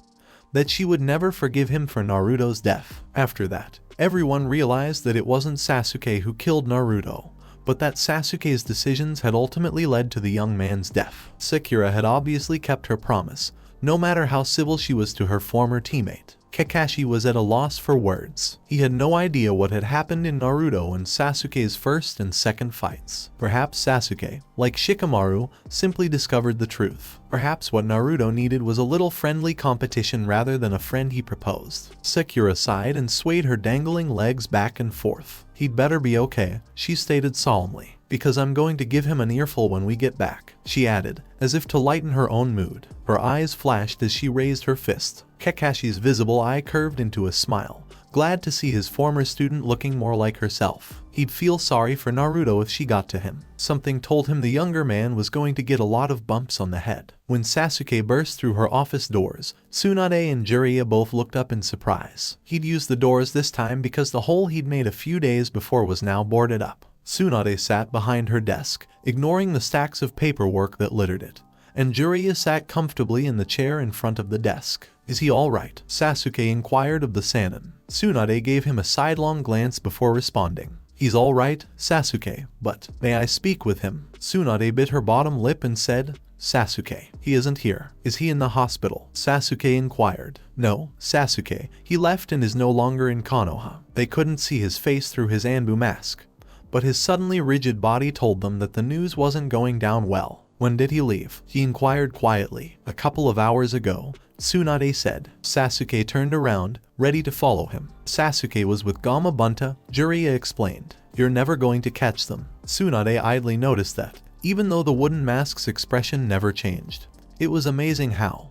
that she would never forgive him for Naruto's death. After that, everyone realized that it wasn't Sasuke who killed Naruto, but that Sasuke's decisions had ultimately led to the young man's death. Sakura had obviously kept her promise, no matter how civil she was to her former teammate. Kakashi was at a loss for words. He had no idea what had happened in Naruto and Sasuke's first and second fights. Perhaps Sasuke, like Shikamaru, simply discovered the truth. Perhaps what Naruto needed was a little friendly competition rather than a friend he proposed. Sakura sighed and swayed her dangling legs back and forth. "He'd better be okay," she stated solemnly, "because I'm going to give him an earful when we get back," she added, as if to lighten her own mood. Her eyes flashed as she raised her fist. Kakashi's visible eye curved into a smile, glad to see his former student looking more like herself. He'd feel sorry for Naruto if she got to him. Something told him the younger man was going to get a lot of bumps on the head. When Sasuke burst through her office doors, Tsunade and Jiraiya both looked up in surprise. He'd used the doors this time because the hole he'd made a few days before was now boarded up. Tsunade sat behind her desk, ignoring the stacks of paperwork that littered it, and Jiraiya sat comfortably in the chair in front of the desk. "Is he all right?" Sasuke inquired of the Sannin. Tsunade gave him a sidelong glance before responding. "He's all right, Sasuke, but may I speak with him?" Tsunade bit her bottom lip and said, "Sasuke, he isn't here. Is he in the hospital?" Sasuke inquired. "No, Sasuke, he left and is no longer in Konoha." They couldn't see his face through his Anbu mask, but his suddenly rigid body told them that the news wasn't going down well. When did he leave? He inquired quietly. A couple of hours ago, Tsunade said. Sasuke turned around, ready to follow him. Sasuke was with Gamabunta, Jiraiya explained. You're never going to catch them. Tsunade idly noticed that, even though the wooden mask's expression never changed. It was amazing how,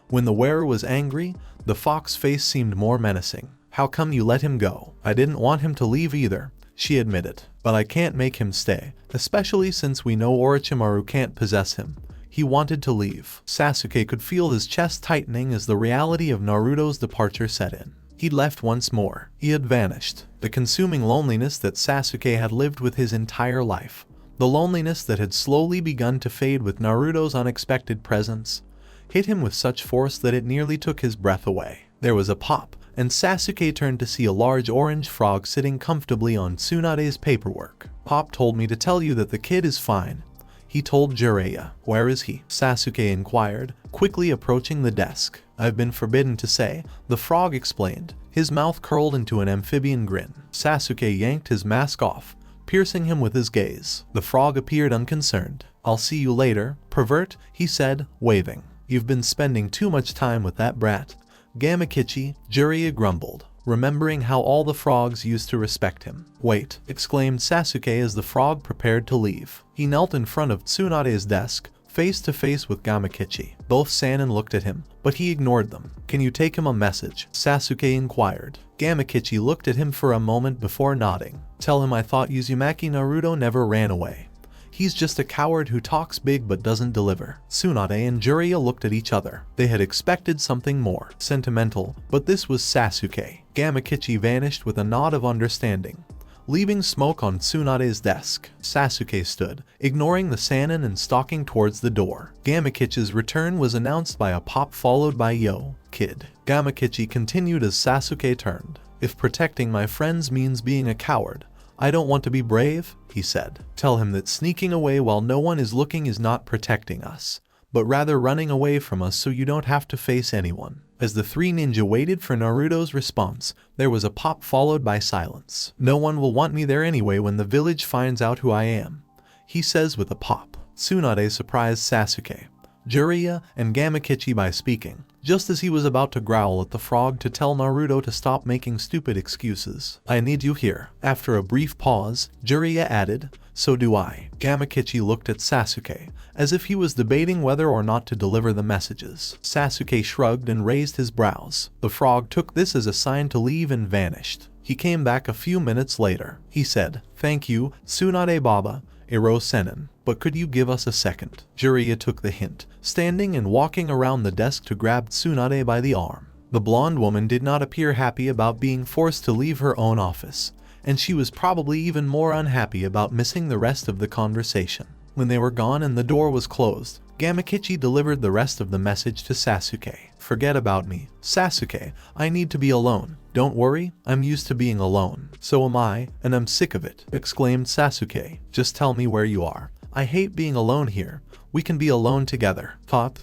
when the wearer was angry, the fox face seemed more menacing. How come you let him go? I didn't want him to leave either, she admitted. But I can't make him stay, especially since we know Orochimaru can't possess him. He wanted to leave. Sasuke could feel his chest tightening as the reality of Naruto's departure set in. He'd left once more. He had vanished. The consuming loneliness that Sasuke had lived with his entire life. The loneliness that had slowly begun to fade with Naruto's unexpected presence, hit him with such force that it nearly took his breath away. There was a pop, and Sasuke turned to see a large orange frog sitting comfortably on Tsunade's paperwork. Pop told me to tell you that the kid is fine, he told Jiraiya. Where is he? Sasuke inquired, quickly approaching the desk. I've been forbidden to say, the frog explained, his mouth curled into an amphibian grin. Sasuke yanked his mask off, piercing him with his gaze. The frog appeared unconcerned. I'll see you later, pervert, he said, waving. You've been spending too much time with that brat. Gamakichi, Jiraiya grumbled, remembering how all the frogs used to respect him. Wait, exclaimed Sasuke as the frog prepared to leave. He knelt in front of Tsunade's desk, face to face with Gamakichi. Both Sannin looked at him, but he ignored them. Can you take him a message? Sasuke inquired. Gamakichi looked at him for a moment before nodding. Tell him I thought Uzumaki Naruto never ran away. He's just a coward who talks big but doesn't deliver. Tsunade and Jiraiya looked at each other. They had expected something more sentimental, but this was Sasuke. Gamakichi vanished with a nod of understanding, leaving smoke on Tsunade's desk. Sasuke stood, ignoring the Sannin and stalking towards the door. Gamakichi's return was announced by a pop followed by Yo, kid. Gamakichi continued as Sasuke turned. If protecting my friends means being a coward, I don't want to be brave, he said. Tell him that sneaking away while no one is looking is not protecting us, but rather running away from us so you don't have to face anyone. As the three ninja waited for Naruto's response, there was a pop followed by silence. No one will want me there anyway when the village finds out who I am, he says with a pop. Tsunade surprised Sasuke, Jiraiya, and Gamakichi by speaking, just as he was about to growl at the frog to tell Naruto to stop making stupid excuses. I need you here. After a brief pause, Jiraiya added, so do I. Gamakichi looked at Sasuke, as if he was debating whether or not to deliver the messages. Sasuke shrugged and raised his brows. The frog took this as a sign to leave and vanished. He came back a few minutes later. He said, thank you, Tsunade Baba, Ero Sennin, but could you give us a second? Jiraiya took the hint, standing and walking around the desk to grab Tsunade by the arm. The blonde woman did not appear happy about being forced to leave her own office, and she was probably even more unhappy about missing the rest of the conversation. When they were gone and the door was closed, Gamakichi delivered the rest of the message to Sasuke. Forget about me, Sasuke, I need to be alone. Don't worry, I'm used to being alone. So am I, and I'm sick of it, exclaimed Sasuke. Just tell me where you are. I hate being alone here. We can be alone together. Pop,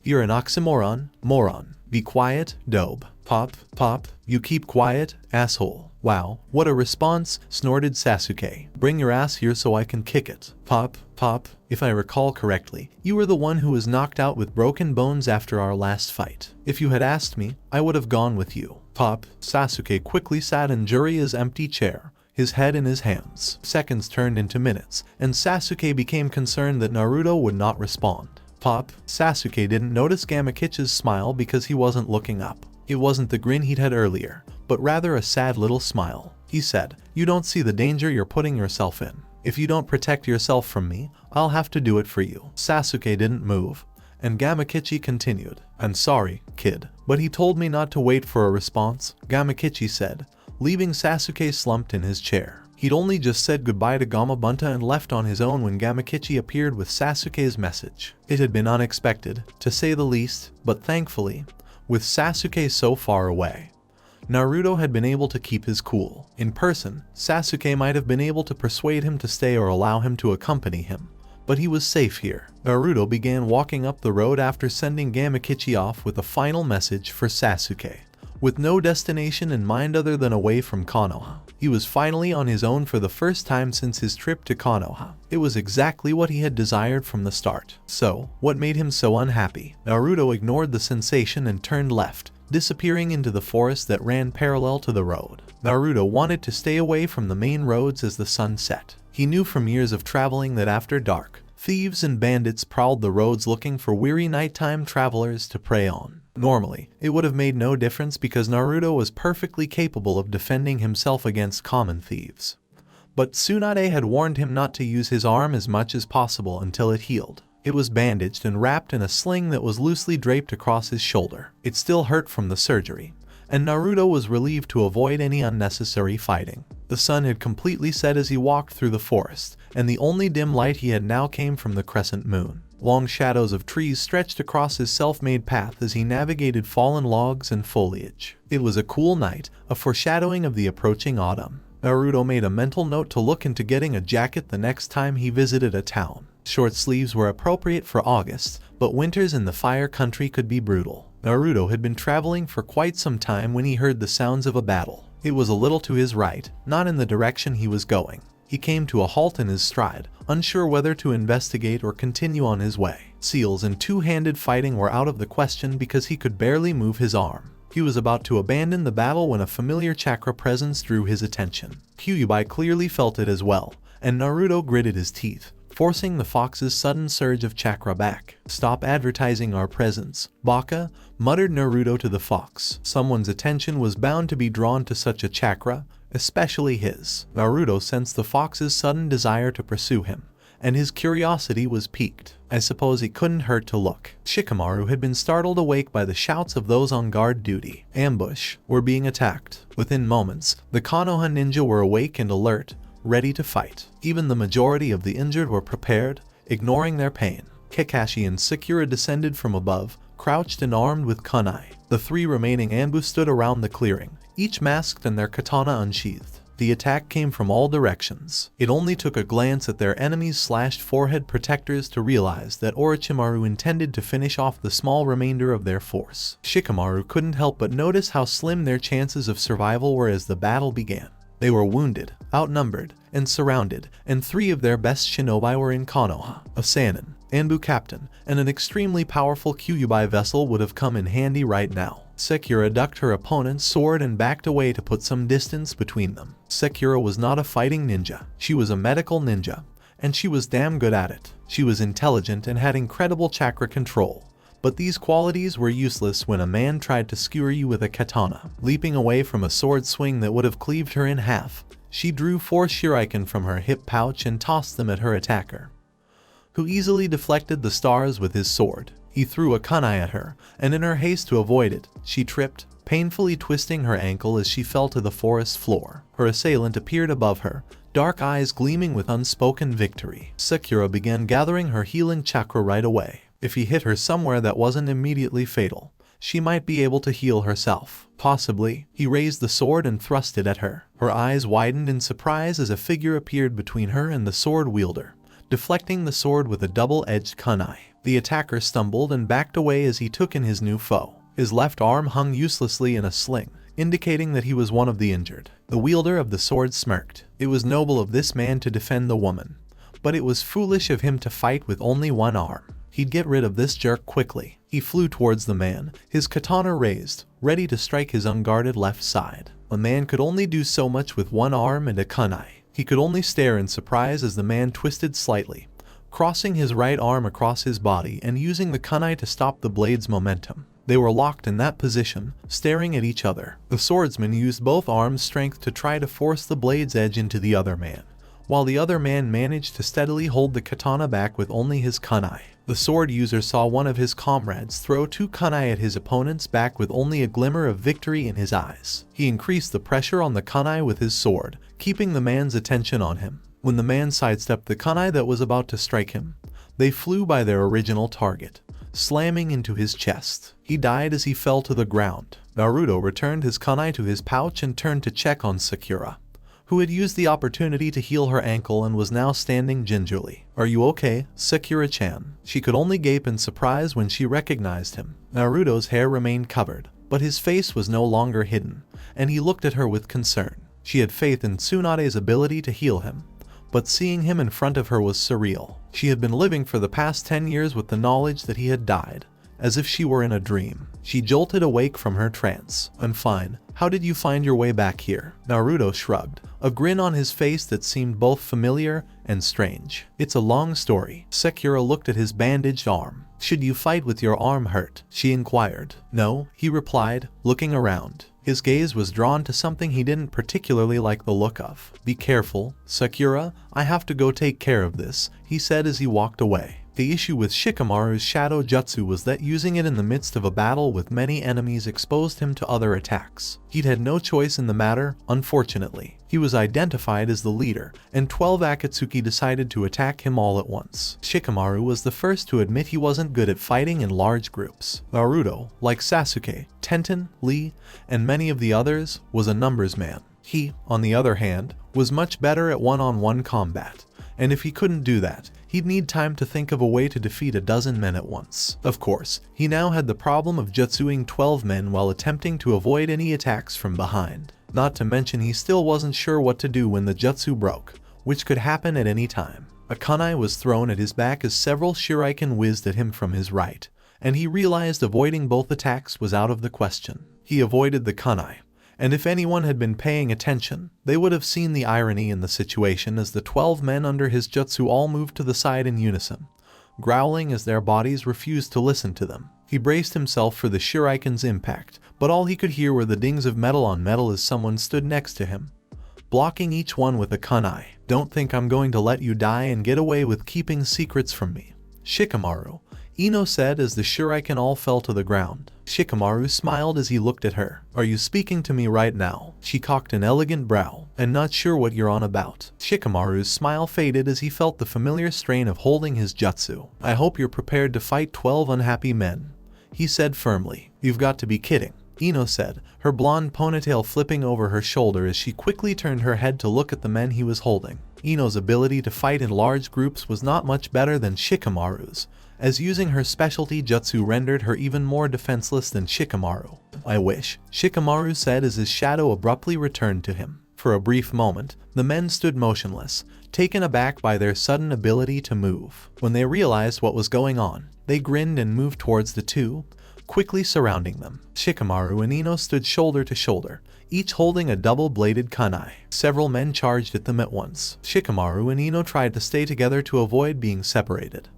you're an oxymoron, moron. Be quiet, dope. Pop, you keep quiet, asshole. Wow, what a response, snorted Sasuke. Bring your ass here so I can kick it. Pop, if I recall correctly, you were the one who was knocked out with broken bones after our last fight. If you had asked me, I would have gone with you. Pop, Sasuke quickly sat in Jiraiya's empty chair, his head in his hands. Seconds turned into minutes, and Sasuke became concerned that Naruto would not respond. Pop, Sasuke didn't notice Gamakichi's smile because he wasn't looking up. It wasn't the grin he'd had earlier, but rather a sad little smile. He said, you don't see the danger you're putting yourself in. If you don't protect yourself from me, I'll have to do it for you. Sasuke didn't move, and Gamakichi continued, I'm sorry, kid, but he told me not to wait for a response, Gamakichi said, leaving Sasuke slumped in his chair. He'd only just said goodbye to Gamabunta and left on his own when Gamakichi appeared with Sasuke's message. It had been unexpected, to say the least, but thankfully, with Sasuke so far away, Naruto had been able to keep his cool. In person, Sasuke might have been able to persuade him to stay or allow him to accompany him, but he was safe here. Naruto began walking up the road after sending Gamakichi off with a final message for Sasuke. With no destination in mind other than away from Konoha, he was finally on his own for the first time since his trip to Konoha. It was exactly what he had desired from the start. So, what made him so unhappy? Naruto ignored the sensation and turned left, disappearing into the forest that ran parallel to the road. Naruto wanted to stay away from the main roads as the sun set. He knew from years of traveling that after dark, thieves and bandits prowled the roads looking for weary nighttime travelers to prey on. Normally, it would have made no difference because Naruto was perfectly capable of defending himself against common thieves. But Tsunade had warned him not to use his arm as much as possible until it healed. It was bandaged and wrapped in a sling that was loosely draped across his shoulder. It still hurt from the surgery, and Naruto was relieved to avoid any unnecessary fighting. The sun had completely set as he walked through the forest, and the only dim light he had now came from the crescent moon. Long shadows of trees stretched across his self-made path as he navigated fallen logs and foliage. It was a cool night, a foreshadowing of the approaching autumn. Naruto made a mental note to look into getting a jacket the next time he visited a town. Short sleeves were appropriate for August, but winters in the Fire Country could be brutal. Naruto had been traveling for quite some time when he heard the sounds of a battle. It was a little to his right, not in the direction he was going. He came to a halt in his stride, unsure whether to investigate or continue on his way. Seals and two-handed fighting were out of the question because he could barely move his arm. He was about to abandon the battle when a familiar chakra presence drew his attention. Kyuubi clearly felt it as well, and Naruto gritted his teeth, forcing the fox's sudden surge of chakra back. "Stop advertising our presence, Baka," muttered Naruto to the fox. Someone's attention was bound to be drawn to such a chakra, especially his. Naruto sensed the fox's sudden desire to pursue him, and his curiosity was piqued. I suppose it couldn't hurt to look. Shikamaru had been startled awake by the shouts of those on guard duty. Ambush were being attacked. Within moments, the Konoha ninja were awake and alert, ready to fight. Even the majority of the injured were prepared, ignoring their pain. Kakashi and Sakura descended from above, crouched and armed with kunai. The three remaining Anbu stood around the clearing, each masked and their katana unsheathed. The attack came from all directions. It only took a glance at their enemies' slashed forehead protectors to realize that Orochimaru intended to finish off the small remainder of their force. Shikamaru couldn't help but notice how slim their chances of survival were as the battle began. They were wounded, outnumbered, and surrounded, and three of their best shinobi were in Konoha. A Sannin, Anbu captain, and an extremely powerful Kyuubi vessel would have come in handy right now. Sakura ducked her opponent's sword and backed away to put some distance between them. Sakura was not a fighting ninja. She was a medical ninja, and she was damn good at it. She was intelligent and had incredible chakra control. But these qualities were useless when a man tried to skewer you with a katana. Leaping away from a sword swing that would have cleaved her in half, she drew 4 shuriken from her hip pouch and tossed them at her attacker, who easily deflected the stars with his sword. He threw a kunai at her, and in her haste to avoid it, she tripped, painfully twisting her ankle as she fell to the forest floor. Her assailant appeared above her, dark eyes gleaming with unspoken victory. Sakura began gathering her healing chakra right away. If he hit her somewhere that wasn't immediately fatal, she might be able to heal herself. Possibly. He raised the sword and thrust it at her. Her eyes widened in surprise as a figure appeared between her and the sword wielder, deflecting the sword with a double-edged kunai. The attacker stumbled and backed away as he took in his new foe. His left arm hung uselessly in a sling, indicating that he was one of the injured. The wielder of the sword smirked. It was noble of this man to defend the woman, but it was foolish of him to fight with only one arm. He'd get rid of this jerk quickly. He flew towards the man, his katana raised, ready to strike his unguarded left side. A man could only do so much with one arm and a kunai. He could only stare in surprise as the man twisted slightly, crossing his right arm across his body and using the kunai to stop the blade's momentum. They were locked in that position, staring at each other. The swordsman used both arms' strength to try to force the blade's edge into the other man, while the other man managed to steadily hold the katana back with only his kunai. The sword user saw one of his comrades throw 2 kunai at his opponent's back with only a glimmer of victory in his eyes. He increased the pressure on the kunai with his sword, keeping the man's attention on him. When the man sidestepped the kunai that was about to strike him, they flew by their original target, slamming into his chest. He died as he fell to the ground. Naruto returned his kunai to his pouch and turned to check on Sakura, who had used the opportunity to heal her ankle and was now standing gingerly. "Are you okay, Sakura-chan?" She could only gape in surprise when she recognized him. Naruto's hair remained covered, but his face was no longer hidden, and he looked at her with concern. She had faith in Tsunade's ability to heal him, but seeing him in front of her was surreal. She had been living for the past 10 years with the knowledge that he had died, as if she were in a dream. She jolted awake from her trance. "I'm fine. How did you find your way back here?" Naruto shrugged, a grin on his face that seemed both familiar and strange. "It's a long story." Sakura looked at his bandaged arm. "Should you fight with your arm hurt?" she inquired. "No," he replied, looking around. His gaze was drawn to something he didn't particularly like the look of. "Be careful, Sakura, I have to go take care of this," he said as he walked away. The issue with Shikamaru's shadow jutsu was that using it in the midst of a battle with many enemies exposed him to other attacks. He'd had no choice in the matter, unfortunately. He was identified as the leader, and 12 Akatsuki decided to attack him all at once. Shikamaru was the first to admit he wasn't good at fighting in large groups. Naruto, like Sasuke, Tenten, Lee, and many of the others, was a numbers man. He, on the other hand, was much better at one-on-one combat, and if he couldn't do that, he'd need time to think of a way to defeat a dozen men at once. Of course, he now had the problem of jutsuing 12 men while attempting to avoid any attacks from behind. Not to mention he still wasn't sure what to do when the jutsu broke, which could happen at any time. A kunai was thrown at his back as several shuriken whizzed at him from his right, and he realized avoiding both attacks was out of the question. He avoided the kunai, and if anyone had been paying attention, they would have seen the irony in the situation as the 12 men under his jutsu all moved to the side in unison, growling as their bodies refused to listen to them. He braced himself for the shuriken's impact, but all he could hear were the dings of metal on metal as someone stood next to him, blocking each one with a kunai. "Don't think I'm going to let you die and get away with keeping secrets from me, Shikamaru," Ino said as the shuriken all fell to the ground. Shikamaru smiled as he looked at her. "Are you speaking to me right now?" She cocked an elegant brow, "and not sure what you're on about." Shikamaru's smile faded as he felt the familiar strain of holding his jutsu. "I hope you're prepared to fight 12 unhappy men," he said firmly. "You've got to be kidding," Ino said, her blonde ponytail flipping over her shoulder as she quickly turned her head to look at the men he was holding. Ino's ability to fight in large groups was not much better than Shikamaru's, as using her specialty jutsu rendered her even more defenseless than Shikamaru. "I wish," Shikamaru said as his shadow abruptly returned to him. For a brief moment, the men stood motionless, taken aback by their sudden ability to move. When they realized what was going on, they grinned and moved towards the two, quickly surrounding them. Shikamaru and Ino stood shoulder to shoulder, each holding a double-bladed kunai. Several men charged at them at once. Shikamaru and Ino tried to stay together to avoid being separated,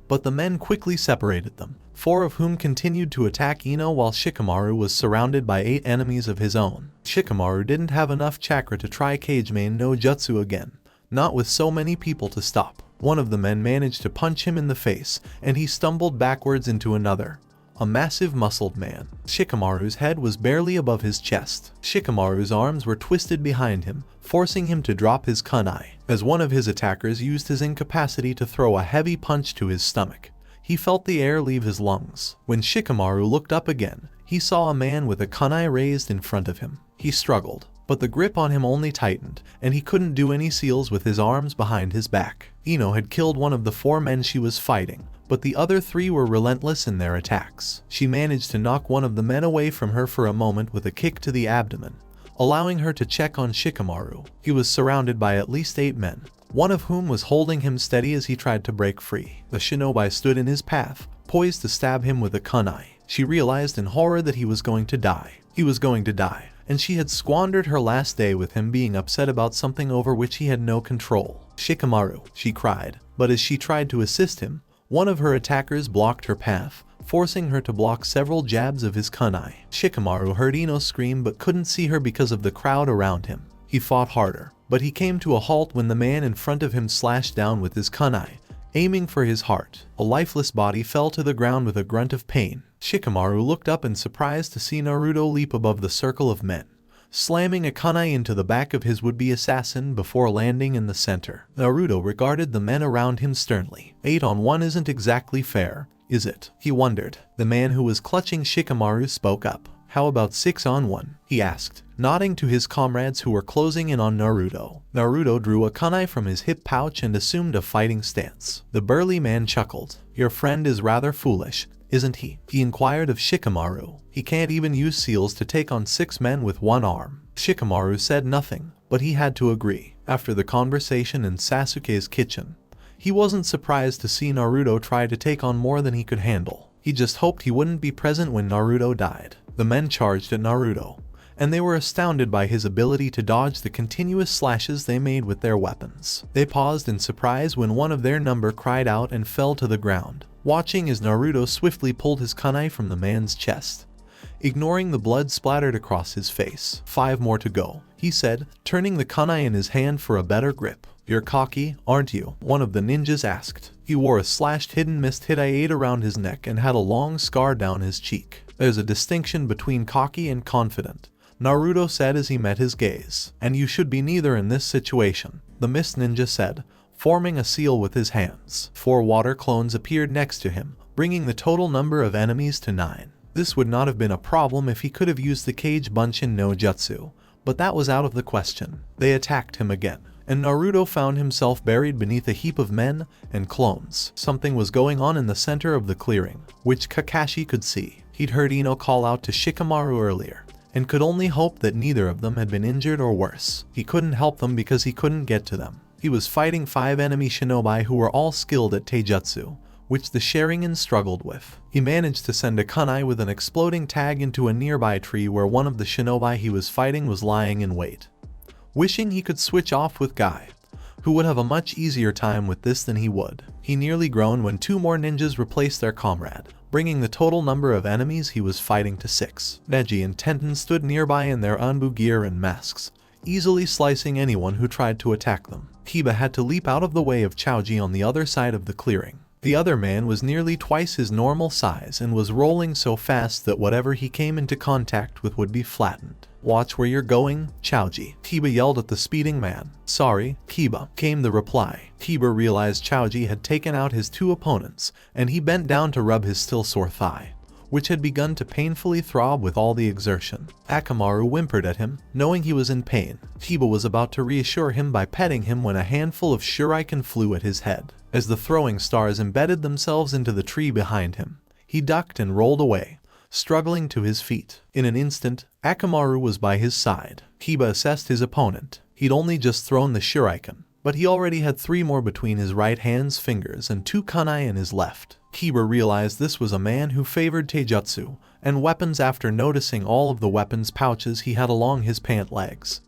but the men quickly separated them, 4 of whom continued to attack Ino while Shikamaru was surrounded by 8 enemies of his own. Shikamaru didn't have enough chakra to try Kagemain no Jutsu again, not with so many people to stop. One of the men managed to punch him in the face, and he stumbled backwards into another, a massive muscled man. Shikamaru's head was barely above his chest. Shikamaru's arms were twisted behind him, forcing him to drop his kunai. As one of his attackers used his incapacity to throw a heavy punch to his stomach, he felt the air leave his lungs. When Shikamaru looked up again, he saw a man with a kunai raised in front of him. He struggled, but the grip on him only tightened, and he couldn't do any seals with his arms behind his back. Ino had killed one of the 4 men she was fighting, but the other 3 were relentless in their attacks. She managed to knock one of the men away from her for a moment with a kick to the abdomen, allowing her to check on Shikamaru. He was surrounded by at least 8 men, one of whom was holding him steady as he tried to break free. The shinobi stood in his path, poised to stab him with a kunai. She realized in horror that he was going to die. He was going to die, and she had squandered her last day with him being upset about something over which he had no control. "Shikamaru," she cried, but as she tried to assist him, one of her attackers blocked her path, forcing her to block several jabs of his kunai. Shikamaru heard Ino scream but couldn't see her because of the crowd around him. He fought harder, but he came to a halt when the man in front of him slashed down with his kunai, aiming for his heart. A lifeless body fell to the ground with a grunt of pain. Shikamaru looked up in surprise to see Naruto leap above the circle of men, slamming a kunai into the back of his would-be assassin before landing in the center. Naruto regarded the men around him sternly. 8 on 1 isn't exactly fair, is it? He wondered. The man who was clutching Shikamaru spoke up. "How about 6 on 1? He asked, nodding to his comrades who were closing in on Naruto. Naruto drew a kunai from his hip pouch and assumed a fighting stance. The burly man chuckled. "Your friend is rather foolish, isn't he? He inquired of Shikamaru. He can't even use seals to take on 6 men with one arm. Shikamaru said nothing, but he had to agree. After the conversation in Sasuke's kitchen, he wasn't surprised to see Naruto try to take on more than he could handle. He just hoped he wouldn't be present when Naruto died. The men charged at Naruto, and they were astounded by his ability to dodge the continuous slashes they made with their weapons. They paused in surprise when one of their number cried out and fell to the ground, watching as Naruto swiftly pulled his kunai from the man's chest, ignoring the blood splattered across his face. 5 more to go, he said, turning the kunai in his hand for a better grip. You're cocky, aren't you? One of the ninjas asked. He wore a slashed hidden mist hideite around his neck and had a long scar down his cheek. There's a distinction between cocky and confident, Naruto said as he met his gaze. And you should be neither in this situation, the mist ninja said, forming a seal with his hands. 4 water clones appeared next to him, bringing the total number of enemies to 9. This would not have been a problem if he could have used the Kage Bunshin no Jutsu, but that was out of the question. They attacked him again, and Naruto found himself buried beneath a heap of men and clones. Something was going on in the center of the clearing, which Kakashi could see. He'd heard Ino call out to Shikamaru earlier, and could only hope that neither of them had been injured or worse. He couldn't help them because he couldn't get to them. He was fighting 5 enemy shinobi who were all skilled at taijutsu, which the Sharingan struggled with. He managed to send a kunai with an exploding tag into a nearby tree where one of the shinobi he was fighting was lying in wait. Wishing he could switch off with Guy, who would have a much easier time with this than he would. He nearly groaned when 2 more ninjas replaced their comrade, bringing the total number of enemies he was fighting to 6. Neji and Tenten stood nearby in their Anbu gear and masks, easily slicing anyone who tried to attack them. Kiba had to leap out of the way of Chaoji on the other side of the clearing. The other man was nearly twice his normal size and was rolling so fast that whatever he came into contact with would be flattened. Watch where you're going, Chaoji, Kiba yelled at the speeding man. Sorry, Kiba, came the reply. Kiba realized Chaoji had taken out his 2 opponents, and he bent down to rub his still sore thigh, which had begun to painfully throb with all the exertion. Akamaru whimpered at him, knowing he was in pain. Kiba was about to reassure him by petting him when a handful of shuriken flew at his head. As the throwing stars embedded themselves into the tree behind him, he ducked and rolled away, struggling to his feet. In an instant, Akamaru was by his side. Kiba assessed his opponent. He'd only just thrown the shuriken, but he already had 3 more between his right hand's fingers and 2 kunai in his left. Kiba realized this was a man who favored taijutsu and weapons after noticing all of the weapons pouches he had along his pant legs.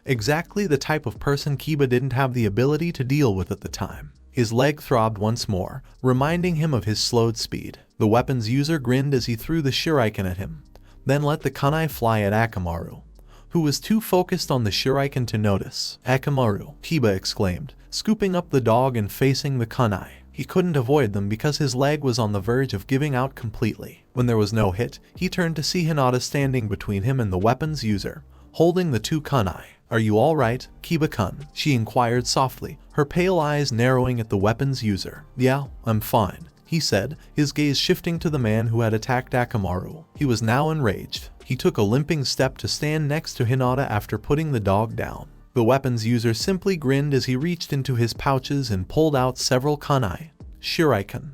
Exactly the type of person Kiba didn't have the ability to deal with at the time. His leg throbbed once more, reminding him of his slowed speed. The weapons user grinned as he threw the shuriken at him, then let the kunai fly at Akamaru, who was too focused on the shuriken to notice. Akamaru, Kiba exclaimed, scooping up the dog and facing the kunai. He couldn't avoid them because his leg was on the verge of giving out completely. When there was no hit, he turned to see Hinata standing between him and the weapons user, holding the 2 kunai. Are you alright, Kiba-kun? She inquired softly, her pale eyes narrowing at the weapons user. Yeah, I'm fine, he said, his gaze shifting to the man who had attacked Akamaru. He was now enraged. He took a limping step to stand next to Hinata after putting the dog down. The weapons user simply grinned as he reached into his pouches and pulled out several kunai, shuriken,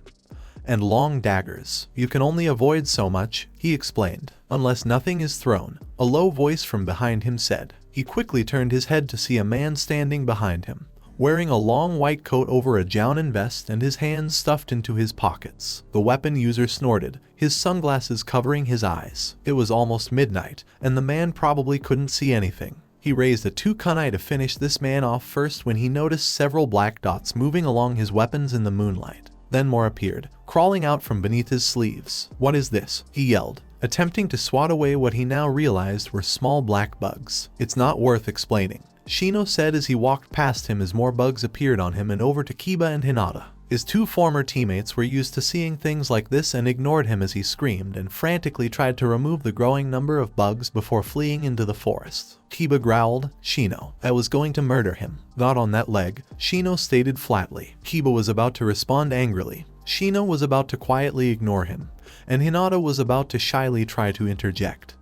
and long daggers. You can only avoid so much, he explained, unless nothing is thrown, a low voice from behind him said. He quickly turned his head to see a man standing behind him, wearing a long white coat over a jounin vest and his hands stuffed into his pockets. The weapon user snorted, his sunglasses covering his eyes. It was almost midnight, and the man probably couldn't see anything. He raised a 2 kunai to finish this man off first when he noticed several black dots moving along his weapons in the moonlight. Then more appeared, crawling out from beneath his sleeves. What is this? He yelled, attempting to swat away what he now realized were small black bugs. It's not worth explaining, Shino said as he walked past him as more bugs appeared on him and over to Kiba and Hinata. His 2 former teammates were used to seeing things like this and ignored him as he screamed and frantically tried to remove the growing number of bugs before fleeing into the forest. Kiba growled, Shino, I was going to murder him. Not on that leg, Shino stated flatly. Kiba was about to respond angrily. Shino was about to quietly ignore him, and Hinata was about to shyly try to interject.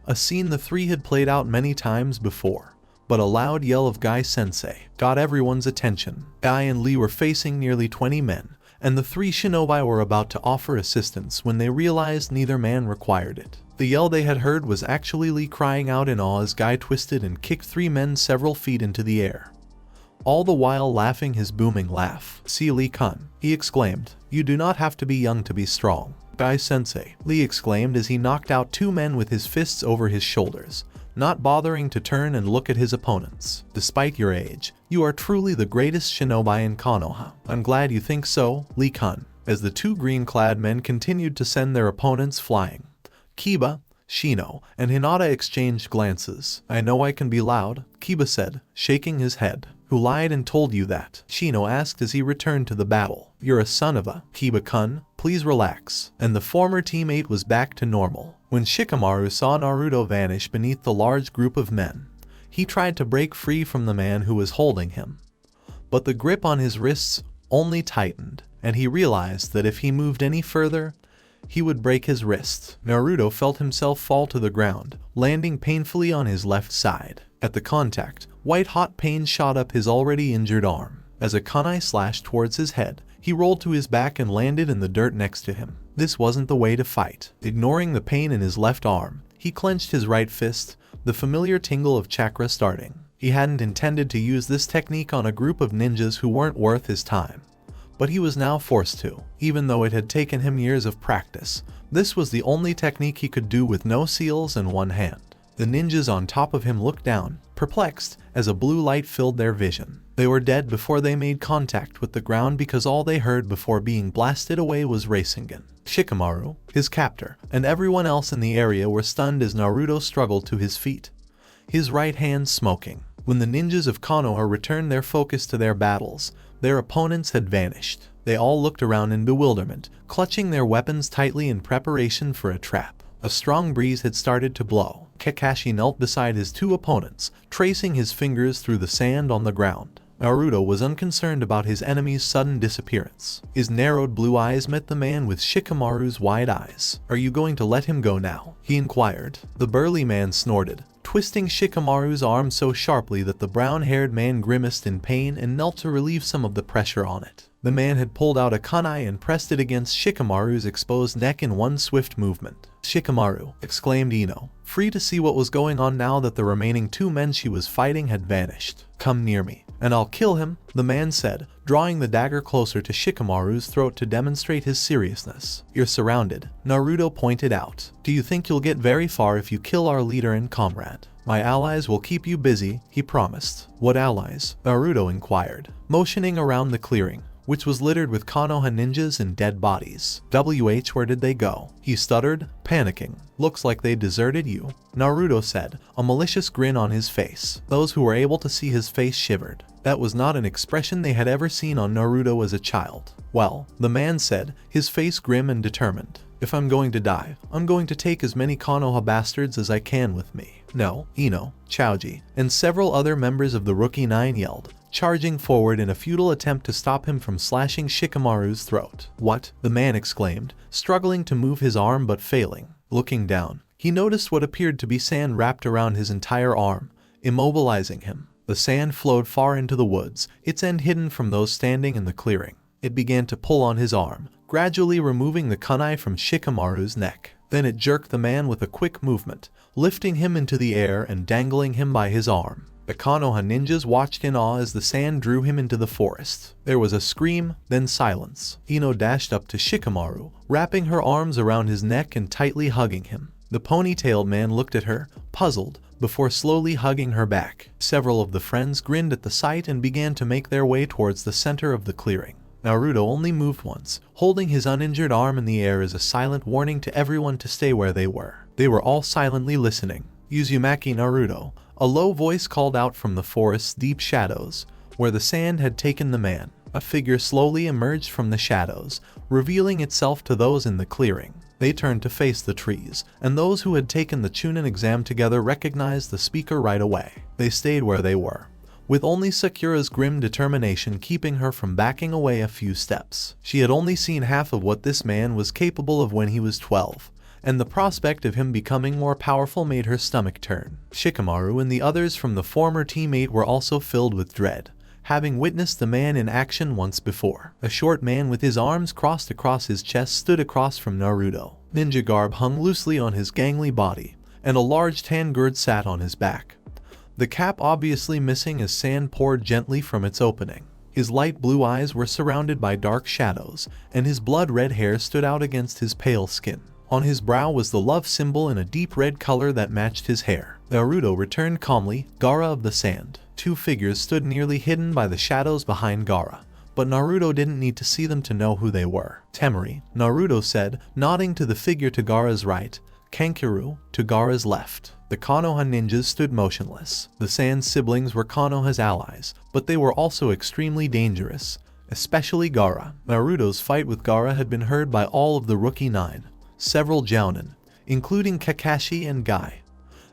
A scene the 3 had played out many times before. But a loud yell of Guy Sensei got everyone's attention. Guy and Lee were facing nearly 20 men, and the three shinobi were about to offer assistance when they realized neither man required it. The yell they had heard was actually Lee crying out in awe as Guy twisted and kicked three men several feet into the air, all the while laughing his booming laugh. "See Lee-kun," he exclaimed. "You do not have to be young to be strong." "Guy-sensei," Lee exclaimed as he knocked out two men with his fists over his shoulders, not bothering to turn and look at his opponents. "Despite your age, you are truly the greatest shinobi in Konoha." "I'm glad you think so, Lee-kun," as the two green-clad men continued to send their opponents flying. Kiba, Shino, and Hinata exchanged glances. "I know I can be loud," Kiba said, shaking his head. "Who lied and told you that?" Shino asked as he returned to the battle. "You're a son of a..." "Kiba-kun, please relax." And the former teammate was back to normal. When Shikamaru saw Naruto vanish beneath the large group of men, he tried to break free from the man who was holding him. But the grip on his wrists only tightened, and he realized that if he moved any further, he would break his wrists. Naruto felt himself fall to the ground, landing painfully on his left side. At the contact, white-hot pain shot up his already injured arm. As a kunai slashed towards his head, he rolled to his back and landed in the dirt next to him. This wasn't the way to fight. Ignoring the pain in his left arm, he clenched his right fist, the familiar tingle of chakra starting. He hadn't intended to use this technique on a group of ninjas who weren't worth his time, but he was now forced to. Even though it had taken him years of practice, this was the only technique he could do with no seals and one hand. The ninjas on top of him looked down, perplexed, as a blue light filled their vision. They were dead before they made contact with the ground because all they heard before being blasted away was Rasengan. Shikamaru, his captor, and everyone else in the area were stunned as Naruto struggled to his feet, his right hand smoking. When the ninjas of Konoha returned their focus to their battles, their opponents had vanished. They all looked around in bewilderment, clutching their weapons tightly in preparation for a trap. A strong breeze had started to blow. Kakashi knelt beside his two opponents, tracing his fingers through the sand on the ground. Naruto was unconcerned about his enemy's sudden disappearance. His narrowed blue eyes met the man with Shikamaru's wide eyes. "Are you going to let him go now?" he inquired. The burly man snorted, twisting Shikamaru's arm so sharply that the brown-haired man grimaced in pain and knelt to relieve some of the pressure on it. The man had pulled out a kunai and pressed it against Shikamaru's exposed neck in one swift movement. "Shikamaru," exclaimed Ino, free to see what was going on now that the remaining two men she was fighting had vanished. "Come near me, and I'll kill him," the man said, drawing the dagger closer to Shikamaru's throat to demonstrate his seriousness. "You're surrounded," Naruto pointed out. "Do you think you'll get very far if you kill our leader and comrade?" "My allies will keep you busy," he promised. "What allies?" Naruto inquired, motioning around the clearing, which was littered with Konoha ninjas and dead bodies. "Where did they go?" he stuttered, panicking. "Looks like they deserted you," Naruto said, a malicious grin on his face. Those who were able to see his face shivered. That was not an expression they had ever seen on Naruto as a child. "Well," the man said, his face grim and determined. "If I'm going to die, I'm going to take as many Konoha bastards as I can with me." "No, Ino, Chaoji, and several other members of the Rookie Nine yelled, charging forward in a futile attempt to stop him from slashing Shikamaru's throat. "What?" the man exclaimed, struggling to move his arm but failing. Looking down, he noticed what appeared to be sand wrapped around his entire arm, immobilizing him. The sand flowed far into the woods, its end hidden from those standing in the clearing. It began to pull on his arm, gradually removing the kunai from Shikamaru's neck. Then it jerked the man with a quick movement, lifting him into the air and dangling him by his arm. The Konoha ninjas watched in awe as the sand drew him into the forest. There was a scream, then silence. Ino dashed up to Shikamaru, wrapping her arms around his neck and tightly hugging him. The ponytailed man looked at her, puzzled, before slowly hugging her back. Several of the friends grinned at the sight and began to make their way towards the center of the clearing. Naruto only moved once, holding his uninjured arm in the air as a silent warning to everyone to stay where they were. They were all silently listening. "Uzumaki Naruto," a low voice called out from the forest's deep shadows, where the sand had taken the man. A figure slowly emerged from the shadows, revealing itself to those in the clearing. They turned to face the trees, and those who had taken the Chunin exam together recognized the speaker right away. They stayed where they were, with only Sakura's grim determination keeping her from backing away a few steps. She had only seen half of what this man was capable of when he was 12. And the prospect of him becoming more powerful made her stomach turn. Shikamaru and the others from the former teammate were also filled with dread, having witnessed the man in action once before. A short man with his arms crossed across his chest stood across from Naruto. Ninja garb hung loosely on his gangly body, and a large tan gourd sat on his back. The cap obviously missing as sand poured gently from its opening. His light blue eyes were surrounded by dark shadows, and his blood-red hair stood out against his pale skin. On his brow was the love symbol in a deep red color that matched his hair. Naruto returned calmly, Gaara of the Sand. Two figures stood nearly hidden by the shadows behind Gaara, but Naruto didn't need to see them to know who they were. Temari, Naruto said, nodding to the figure to Gaara's right, Kankuro, to Gaara's left. The Konoha ninjas stood motionless. The Sand siblings were Konoha's allies, but they were also extremely dangerous, especially Gaara. Naruto's fight with Gaara had been heard by all of the Rookie 9, several Jounin, including Kakashi and Guy,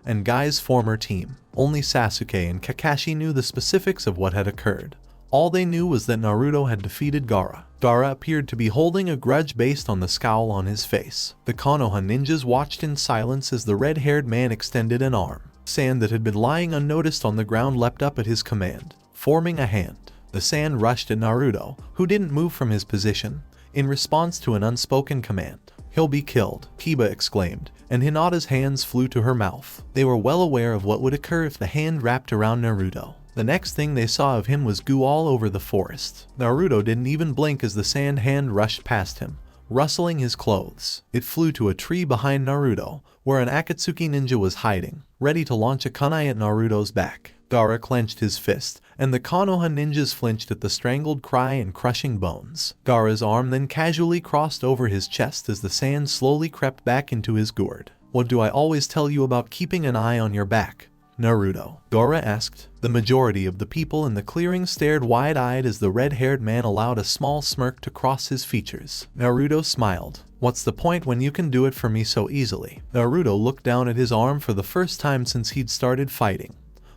and Guy's former team. Only Sasuke and Kakashi knew the specifics of what had occurred. All they knew was that Naruto had defeated Gaara. Gaara appeared to be holding a grudge based on the scowl on his face. The Konoha ninjas watched in silence as the red-haired man extended an arm. Sand that had been lying unnoticed on the ground leapt up at his command, forming a hand. The sand rushed at Naruto, who didn't move from his position, in response to an unspoken command. "He'll be killed," Kiba exclaimed, and Hinata's hands flew to her mouth. They were well aware of what would occur if the hand wrapped around Naruto. The next thing they saw of him was goo all over the forest. Naruto didn't even blink as the sand hand rushed past him, rustling his clothes. It flew to a tree behind Naruto, where an Akatsuki ninja was hiding, ready to launch a kunai at Naruto's back. Gaara clenched his fist, and the Konoha ninjas flinched at the strangled cry and crushing bones. Gaara's arm then casually crossed over his chest as the sand slowly crept back into his gourd. "What do I always tell you about keeping an eye on your back, Naruto?" Gaara asked. The majority of the people in the clearing stared wide-eyed as the red-haired man allowed a small smirk to cross his features. Naruto smiled. "What's the point when you can do it for me so easily?" Naruto looked down at his arm for the first time since he'd started fighting,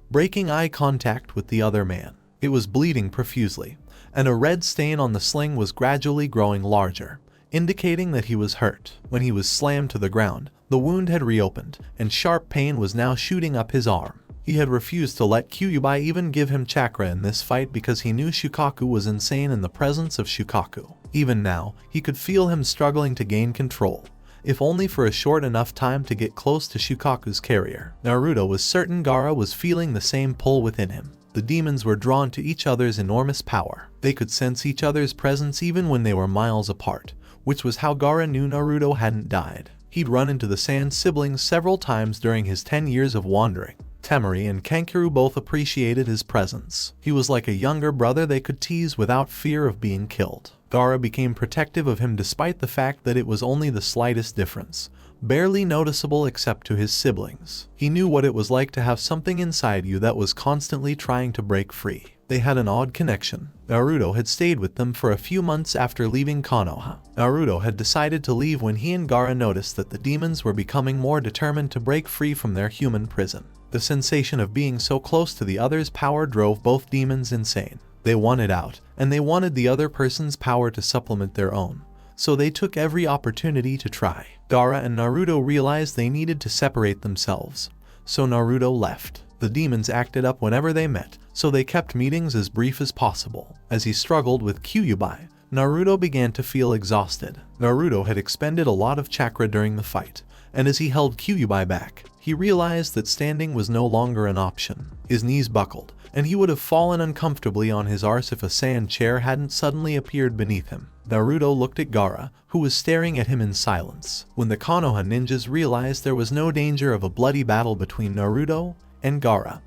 breaking eye contact with the other man. It was bleeding profusely, and a red stain on the sling was gradually growing larger, indicating that he was hurt. When he was slammed to the ground, the wound had reopened, and sharp pain was now shooting up his arm. He had refused to let Kyuubi even give him chakra in this fight because he knew Shukaku was insane in the presence of Shukaku. Even now, he could feel him struggling to gain control, if only for a short enough time to get close to Shukaku's carrier. Naruto was certain Gaara was feeling the same pull within him. The demons were drawn to each other's enormous power. They could sense each other's presence even when they were miles apart, which was how Gaara knew Naruto hadn't died. He'd run into the Sand siblings several times during his 10 years of wandering. Temari and Kankuro both appreciated his presence. He was like a younger brother they could tease without fear of being killed. Gaara became protective of him despite the fact that it was only the slightest difference, barely noticeable except to his siblings. He knew what it was like to have something inside you that was constantly trying to break free. They had an odd connection. Naruto had stayed with them for a few months after leaving Konoha. Naruto had decided to leave when he and Gaara noticed that the demons were becoming more determined to break free from their human prison. The sensation of being so close to the other's power drove both demons insane. They wanted out, and they wanted the other person's power to supplement their own, so they took every opportunity to try. Gaara and Naruto realized they needed to separate themselves, so Naruto left. The demons acted up whenever they met, so they kept meetings as brief as possible. As he struggled with Kyuubi, Naruto began to feel exhausted. Naruto had expended a lot of chakra during the fight, and as he held Kyuubi back, he realized that standing was no longer an option. His knees buckled, and he would have fallen uncomfortably on his arse if a sand chair hadn't suddenly appeared beneath him. Naruto looked at Gaara, who was staring at him in silence. When the Konoha ninjas realized there was no danger of a bloody battle between Naruto and Gaara,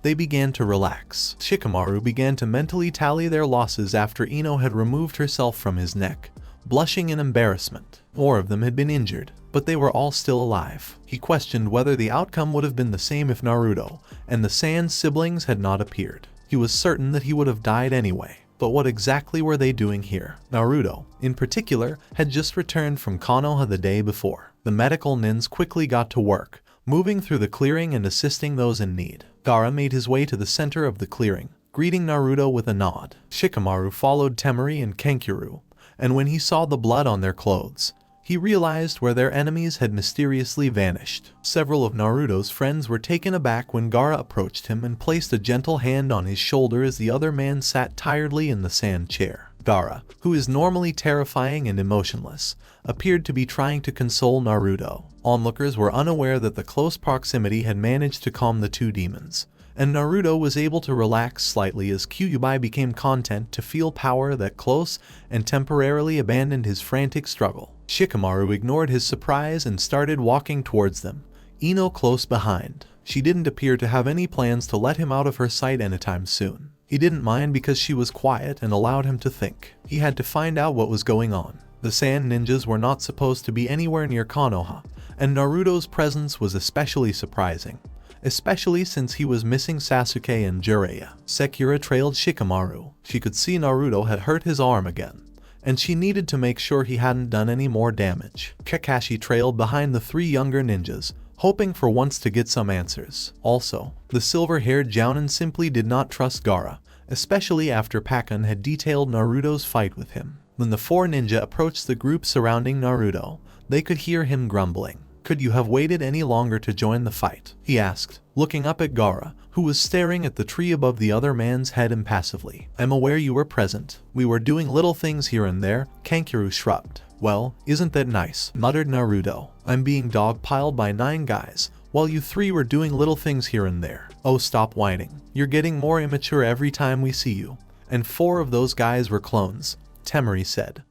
they began to relax. Shikamaru began to mentally tally their losses after Ino had removed herself from his neck, blushing in embarrassment. More of them had been injured, but they were all still alive. He questioned whether the outcome would have been the same if Naruto and the Sand siblings had not appeared. He was certain that he would have died anyway. But what exactly were they doing here? Naruto, in particular, had just returned from Konoha the day before. The medical nins quickly got to work, moving through the clearing and assisting those in need. Gaara made his way to the center of the clearing, greeting Naruto with a nod. Shikamaru followed Temari and Kankuro, and when he saw the blood on their clothes, he realized where their enemies had mysteriously vanished. Several of Naruto's friends were taken aback when Gaara approached him and placed a gentle hand on his shoulder as the other man sat tiredly in the sand chair. Gaara, who is normally terrifying and emotionless, appeared to be trying to console Naruto. Onlookers were unaware that the close proximity had managed to calm the two demons, and Naruto was able to relax slightly as Kyuubi became content to feel power that close and temporarily abandoned his frantic struggle. Shikamaru ignored his surprise and started walking towards them, Ino close behind. She didn't appear to have any plans to let him out of her sight anytime soon. He didn't mind because she was quiet and allowed him to think. He had to find out what was going on. The sand ninjas were not supposed to be anywhere near Konoha, and Naruto's presence was especially surprising, especially since he was missing Sasuke and Jiraiya. Sakura trailed Shikamaru. She could see Naruto had hurt his arm again, and she needed to make sure he hadn't done any more damage. Kakashi trailed behind the three younger ninjas, hoping for once to get some answers. Also, the silver-haired Jounin simply did not trust Gaara, especially after Pakkun had detailed Naruto's fight with him. When the four ninja approached the group surrounding Naruto, they could hear him grumbling. "Could you have waited any longer to join the fight?" he asked, looking up at Gaara, who was staring at the tree above the other man's head impassively. "I'm aware you were present. We were doing little things here and there," Kankuro shrugged. "Well, isn't that nice?" muttered Naruto. "I'm being dogpiled by 9 guys, while you 3 were doing little things here and there. Oh, stop whining. You're getting more immature every time we see you. And 4 of those guys were clones," Temari said,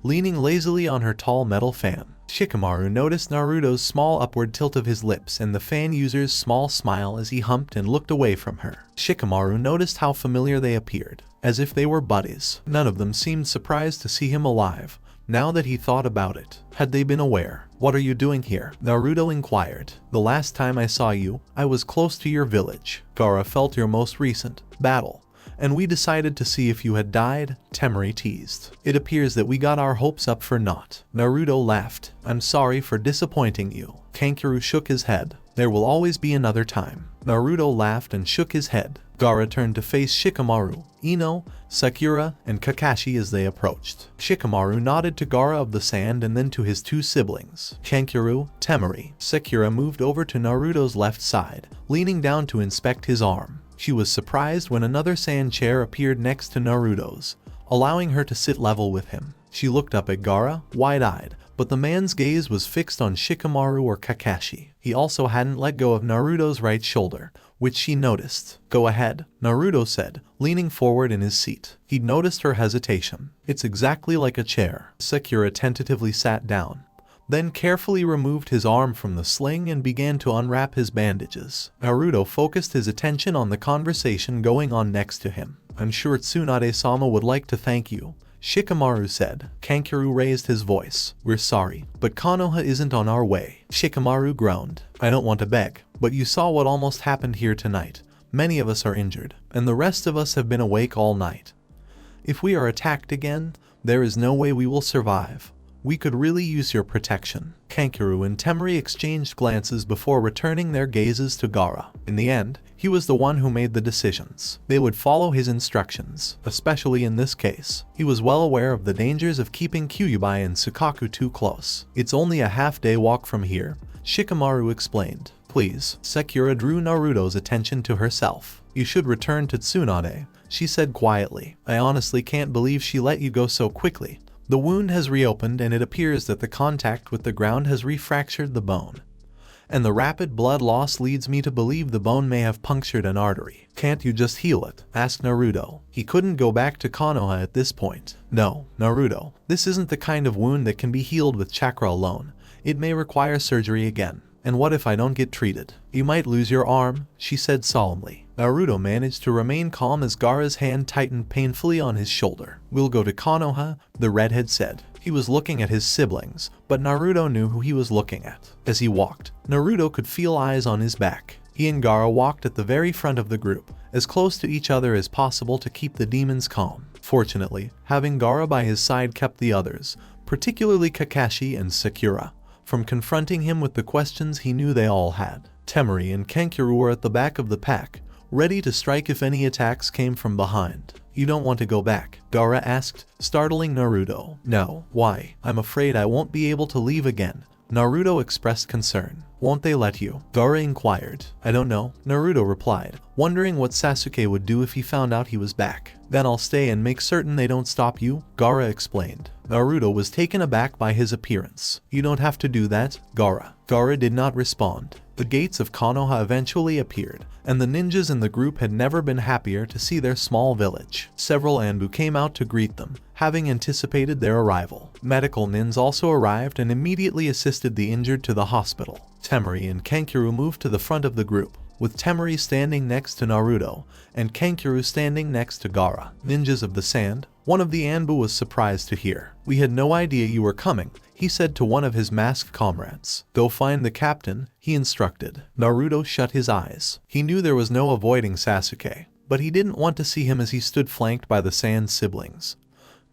leaning lazily on her tall metal fan. Shikamaru noticed Naruto's small upward tilt of his lips and the fan user's small smile as he humped and looked away from her. Shikamaru noticed how familiar they appeared, as if they were buddies. None of them seemed surprised to see him alive. Now that he thought about it, had they been aware? "What are you doing here?" Naruto inquired. "The last time I saw you, I was close to your village. Gaara felt your most recent battle, and we decided to see if you had died," Temari teased. "It appears that we got our hopes up for naught." Naruto laughed. "I'm sorry for disappointing you." Kankuro shook his head. "There will always be another time." Naruto laughed and shook his head. Gaara turned to face Shikamaru, Ino, Sakura, and Kakashi as they approached. Shikamaru nodded to Gaara of the sand and then to his 2 siblings, Kankuro, Temari. Sakura moved over to Naruto's left side, leaning down to inspect his arm. She was surprised when another sand chair appeared next to Naruto's, allowing her to sit level with him. She looked up at Gaara, wide-eyed, but the man's gaze was fixed on Shikamaru or Kakashi. He also hadn't let go of Naruto's right shoulder, which she noticed. "Go ahead," Naruto said, leaning forward in his seat. He'd noticed her hesitation. "It's exactly like a chair." Sakura tentatively sat down, then carefully removed his arm from the sling and began to unwrap his bandages. Naruto focused his attention on the conversation going on next to him. "I'm sure Tsunade-sama would like to thank you," Shikamaru said. Kankuro raised his voice. "We're sorry, but Konoha isn't on our way." Shikamaru groaned. "I don't want to beg, but you saw what almost happened here tonight. Many of us are injured, and the rest of us have been awake all night. If we are attacked again, there is no way we will survive. We could really use your protection." Kankuro and Temari exchanged glances before returning their gazes to Gaara. In the end, he was the one who made the decisions. They would follow his instructions, especially in this case. He was well aware of the dangers of keeping Kyuubi and Sukaku too close. "It's only a half-day walk from here," Shikamaru explained. "Please." Sakura drew Naruto's attention to herself. "You should return to Tsunade," she said quietly. "I honestly can't believe she let you go so quickly. The wound has reopened and it appears that the contact with the ground has refractured the bone. And the rapid blood loss leads me to believe the bone may have punctured an artery." "Can't you just heal it?" asked Naruto. He couldn't go back to Konoha at this point. "No, Naruto. This isn't the kind of wound that can be healed with chakra alone. It may require surgery again. And what if I don't get treated? You might lose your arm," she said solemnly. Naruto managed to remain calm as Gaara's hand tightened painfully on his shoulder. "We'll go to Konoha," the redhead said. He was looking at his siblings, but Naruto knew who he was looking at. As he walked, Naruto could feel eyes on his back. He and Gaara walked at the very front of the group, as close to each other as possible to keep the demons calm. Fortunately, having Gaara by his side kept the others, particularly Kakashi and Sakura, from confronting him with the questions he knew they all had. Temari and Kankuro were at the back of the pack, ready to strike if any attacks came from behind. "You don't want to go back?" Gaara asked, startling Naruto. "No. Why?" "I'm afraid I won't be able to leave again." Naruto expressed concern. "Won't they let you?" Gaara inquired. "I don't know," Naruto replied, wondering what Sasuke would do if he found out he was back. "Then I'll stay and make certain they don't stop you," Gaara explained. Naruto was taken aback by his appearance. "You don't have to do that, Gaara." Gaara did not respond. The gates of Konoha eventually appeared, and the ninjas in the group had never been happier to see their small village. Several Anbu came out to greet them, having anticipated their arrival. Medical nins also arrived and immediately assisted the injured to the hospital. Temari and Kankuro moved to the front of the group, with Temari standing next to Naruto, and Kankuro standing next to Gaara. "Ninjas of the Sand," one of the Anbu was surprised to hear. "We had no idea you were coming," he said to one of his masked comrades. "Go find the captain," he instructed. Naruto shut his eyes. He knew there was no avoiding Sasuke, but he didn't want to see him as he stood flanked by the Sand siblings,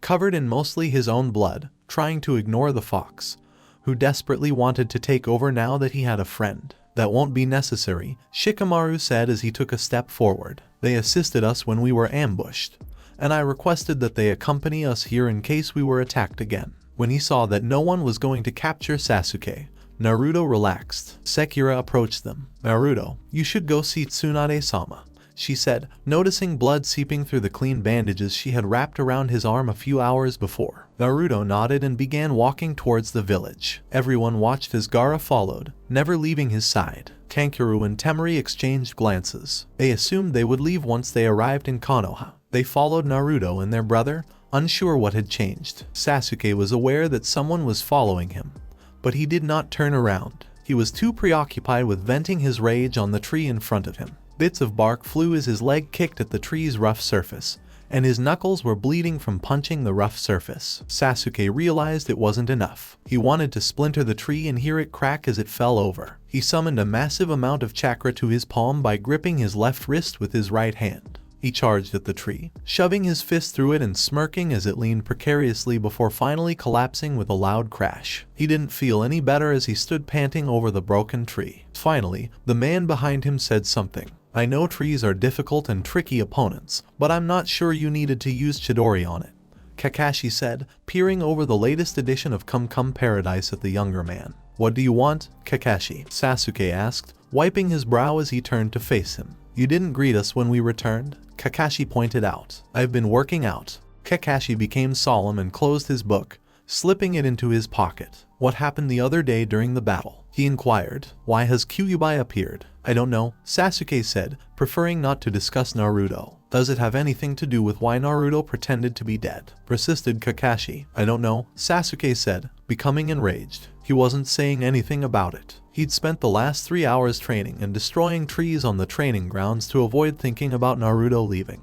covered in mostly his own blood, trying to ignore the fox, who desperately wanted to take over now that he had a friend. "That won't be necessary," Shikamaru said as he took a step forward. "They assisted us when we were ambushed, and I requested that they accompany us here in case we were attacked again." When he saw that no one was going to capture Sasuke, Naruto relaxed. Sakura approached them. "Naruto, you should go see Tsunade-sama," she said, noticing blood seeping through the clean bandages she had wrapped around his arm a few hours before. Naruto nodded and began walking towards the village. Everyone watched as Gaara followed, never leaving his side. Kankuro and Temari exchanged glances. They assumed they would leave once they arrived in Konoha. They followed Naruto and their brother, unsure what had changed. Sasuke was aware that someone was following him, but he did not turn around. He was too preoccupied with venting his rage on the tree in front of him. Bits of bark flew as his leg kicked at the tree's rough surface, and his knuckles were bleeding from punching the rough surface. Sasuke realized it wasn't enough. He wanted to splinter the tree and hear it crack as it fell over. He summoned a massive amount of chakra to his palm by gripping his left wrist with his right hand. He charged at the tree, shoving his fist through it and smirking as it leaned precariously before finally collapsing with a loud crash. He didn't feel any better as he stood panting over the broken tree. Finally, the man behind him said something. "I know trees are difficult and tricky opponents, but I'm not sure you needed to use Chidori on it," Kakashi said, peering over the latest edition of Come Come Paradise at the younger man. "What do you want, Kakashi?" Sasuke asked, wiping his brow as he turned to face him. "You didn't greet us when we returned," Kakashi pointed out. "I've been working out." Kakashi became solemn and closed his book, slipping it into his pocket. "What happened the other day during the battle?" he inquired. "Why has Kyuubi appeared?" "I don't know," Sasuke said, preferring not to discuss Naruto. "Does it have anything to do with why Naruto pretended to be dead?" persisted Kakashi. "I don't know," Sasuke said, becoming enraged. He wasn't saying anything about it. He'd spent the last 3 hours training and destroying trees on the training grounds to avoid thinking about Naruto leaving.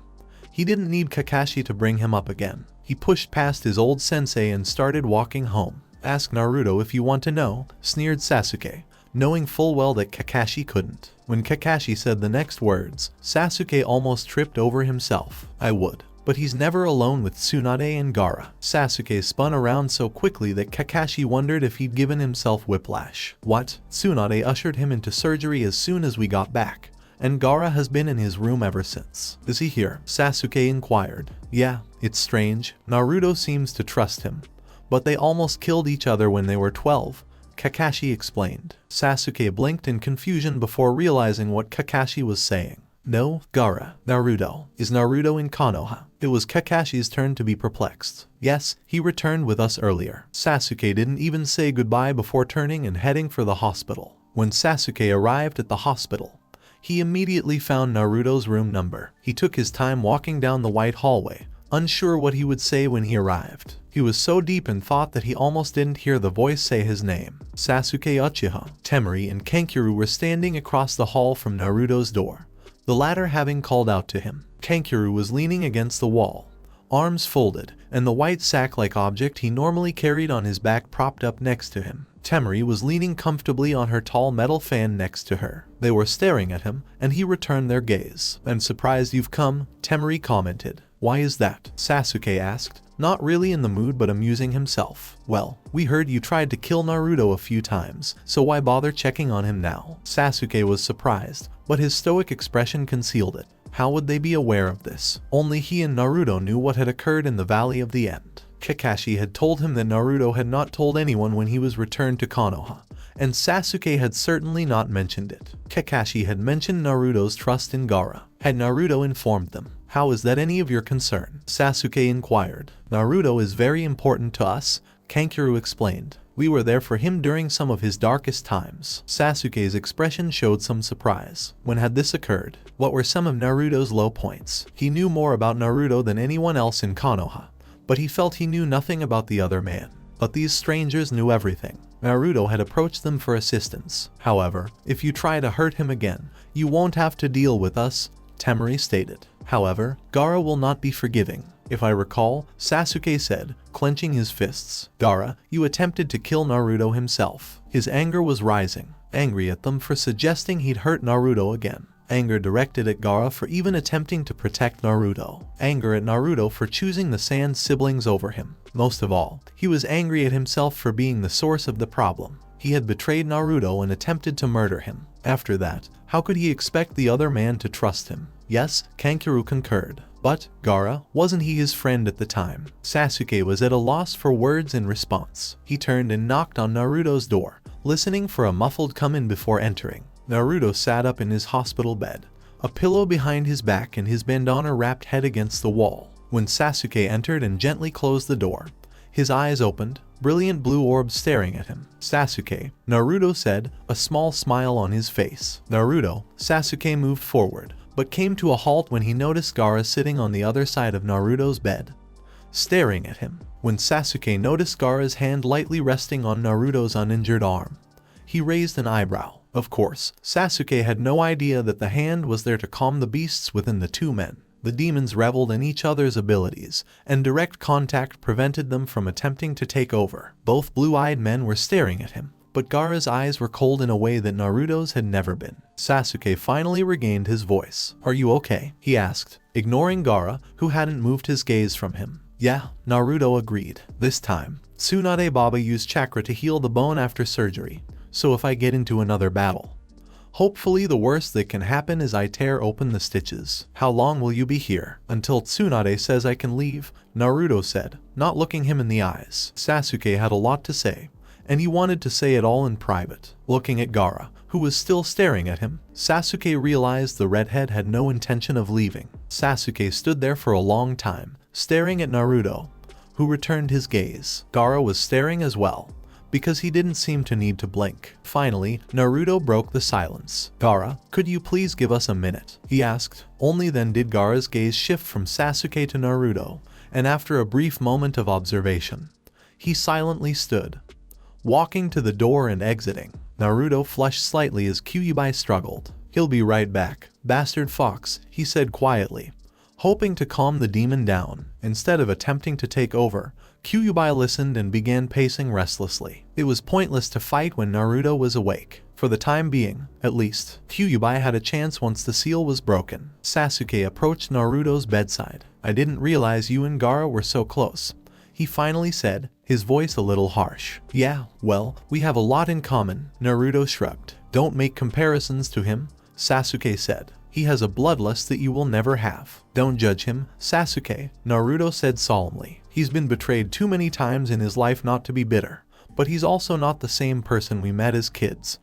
He didn't need Kakashi to bring him up again. He pushed past his old sensei and started walking home. "Ask Naruto if you want to know," sneered Sasuke, knowing full well that Kakashi couldn't. When Kakashi said the next words, Sasuke almost tripped over himself. "I would. But he's never alone with Tsunade and Gaara." Sasuke spun around so quickly that Kakashi wondered if he'd given himself whiplash. "What?" "Tsunade ushered him into surgery as soon as we got back, and Gaara has been in his room ever since." "Is he here?" Sasuke inquired. "Yeah, it's strange. Naruto seems to trust him, but they almost killed each other when they were 12, Kakashi explained. Sasuke blinked in confusion before realizing what Kakashi was saying. "No, Gaara, Naruto. Is Naruto in Konoha?" It was Kakashi's turn to be perplexed. "Yes, he returned with us earlier." Sasuke didn't even say goodbye before turning and heading for the hospital. When Sasuke arrived at the hospital, he immediately found Naruto's room number. He took his time walking down the white hallway, unsure what he would say when he arrived. He was so deep in thought that he almost didn't hear the voice say his name. Sasuke Uchiha, Temari, and Kankuro were standing across the hall from Naruto's door, the latter having called out to him. Kankuro was leaning against the wall, arms folded, and the white sack-like object he normally carried on his back propped up next to him. Temari was leaning comfortably on her tall metal fan next to her. They were staring at him, and he returned their gaze. "I'm surprised you've come," Temari commented. "Why is that?" Sasuke asked, not really in the mood but amusing himself. "Well, we heard you tried to kill Naruto a few times, so why bother checking on him now?" Sasuke was surprised, but his stoic expression concealed it. How would they be aware of this? Only he and Naruto knew what had occurred in the Valley of the End. Kakashi had told him that Naruto had not told anyone when he was returned to Konoha, and Sasuke had certainly not mentioned it. Kakashi had mentioned Naruto's trust in Gaara. Had Naruto informed them? How is that any of your concern? Sasuke inquired. Naruto is very important to us, Kankuro explained. We were there for him during some of his darkest times. Sasuke's expression showed some surprise. When had this occurred? What were some of Naruto's low points? He knew more about Naruto than anyone else in Konoha, but he felt he knew nothing about the other man. But these strangers knew everything. Naruto had approached them for assistance. However, if you try to hurt him again, you won't have to deal with us, Temari stated. However, Gaara will not be forgiving. If I recall, Sasuke said, clenching his fists. Gaara, you attempted to kill Naruto himself. His anger was rising, angry at them for suggesting he'd hurt Naruto again. Anger directed at Gaara for even attempting to protect Naruto. Anger at Naruto for choosing the Sand siblings over him. Most of all, he was angry at himself for being the source of the problem. He had betrayed Naruto and attempted to murder him. After that, how could he expect the other man to trust him? Yes, Kankuro concurred. But, Gaara, wasn't he his friend at the time? Sasuke was at a loss for words in response. He turned and knocked on Naruto's door, listening for a muffled come-in before entering. Naruto sat up in his hospital bed, a pillow behind his back and his bandana-wrapped head against the wall. When Sasuke entered and gently closed the door, his eyes opened, brilliant blue orbs staring at him. Sasuke, Naruto said, a small smile on his face. Naruto, Sasuke moved forward, but came to a halt when he noticed Gaara sitting on the other side of Naruto's bed, staring at him. When Sasuke noticed Gaara's hand lightly resting on Naruto's uninjured arm, he raised an eyebrow. Of course, Sasuke had no idea that the hand was there to calm the beasts within the two men. The demons reveled in each other's abilities, and direct contact prevented them from attempting to take over. Both blue-eyed men were staring at him, but Gaara's eyes were cold in a way that Naruto's had never been. Sasuke finally regained his voice. Are you okay? He asked, ignoring Gaara, who hadn't moved his gaze from him. Yeah, Naruto agreed. This time, Tsunade Baba used chakra to heal the bone after surgery, so if I get into another battle, hopefully the worst that can happen is I tear open the stitches. How long will you be here? Until Tsunade says I can leave, Naruto said, not looking him in the eyes. Sasuke had a lot to say, and he wanted to say it all in private. Looking at Gaara, who was still staring at him, Sasuke realized the redhead had no intention of leaving. Sasuke stood there for a long time, staring at Naruto, who returned his gaze. Gaara was staring as well, because he didn't seem to need to blink. Finally, Naruto broke the silence. Gaara, could you please give us a minute? He asked. Only then did Gaara's gaze shift from Sasuke to Naruto, and after a brief moment of observation, he silently stood, walking to the door and exiting. Naruto flushed slightly as Kyuubi struggled. He'll be right back, bastard fox, he said quietly, hoping to calm the demon down. Instead of attempting to take over, Kyuubi listened and began pacing restlessly. It was pointless to fight when Naruto was awake. For the time being, at least, Kyuubi had a chance once the seal was broken. Sasuke approached Naruto's bedside. I didn't realize you and Gaara were so close, he finally said, his voice a little harsh. Yeah, well, we have a lot in common, Naruto shrugged. Don't make comparisons to him, Sasuke said. He has a bloodlust that you will never have. Don't judge him, Sasuke, Naruto said solemnly. He's been betrayed too many times in his life not to be bitter, but he's also not the same person we met as kids.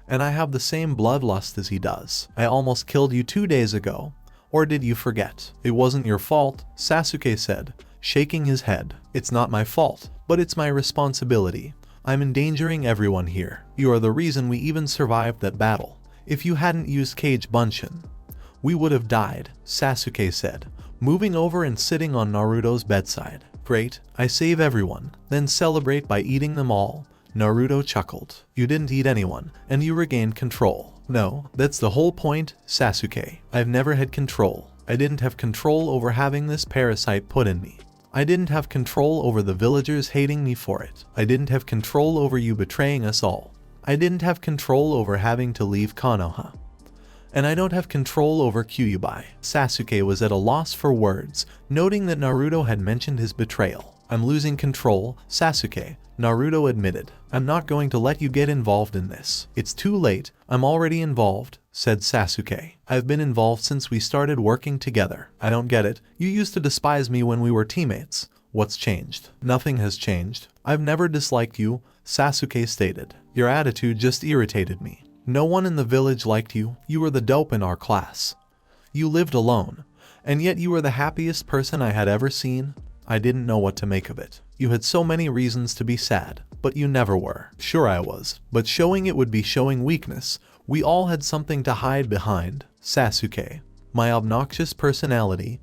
And I have the same bloodlust as he does. I almost killed you 2 days ago. Or did you forget? It wasn't your fault, Sasuke said, shaking his head. It's not my fault, but it's my responsibility. I'm endangering everyone here. You are the reason we even survived that battle. If you hadn't used Kage Bunshin, we would have died, Sasuke said, moving over and sitting on Naruto's bedside. Great, I save everyone, then celebrate by eating them all, Naruto chuckled. You didn't eat anyone, and you regained control. No, that's the whole point, Sasuke. I've never had control. I didn't have control over having this parasite put in me. I didn't have control over the villagers hating me for it. I didn't have control over you betraying us all. I didn't have control over having to leave Konoha. And I don't have control over Kyuubi. Sasuke was at a loss for words, noting that Naruto had mentioned his betrayal. I'm losing control, Sasuke, Naruto admitted. I'm not going to let you get involved in this. It's too late, I'm already involved, said Sasuke. I've been involved since we started working together. I don't get it. You used to despise me when we were teammates. What's changed? Nothing has changed. I've never disliked you, Sasuke stated. Your attitude just irritated me. No one in the village liked you. You were the dope in our class. You lived alone. And yet you were the happiest person I had ever seen. I didn't know what to make of it. You had so many reasons to be sad, but you never were. Sure I was, but showing it would be showing weakness. We all had something to hide behind. Sasuke. My obnoxious personality,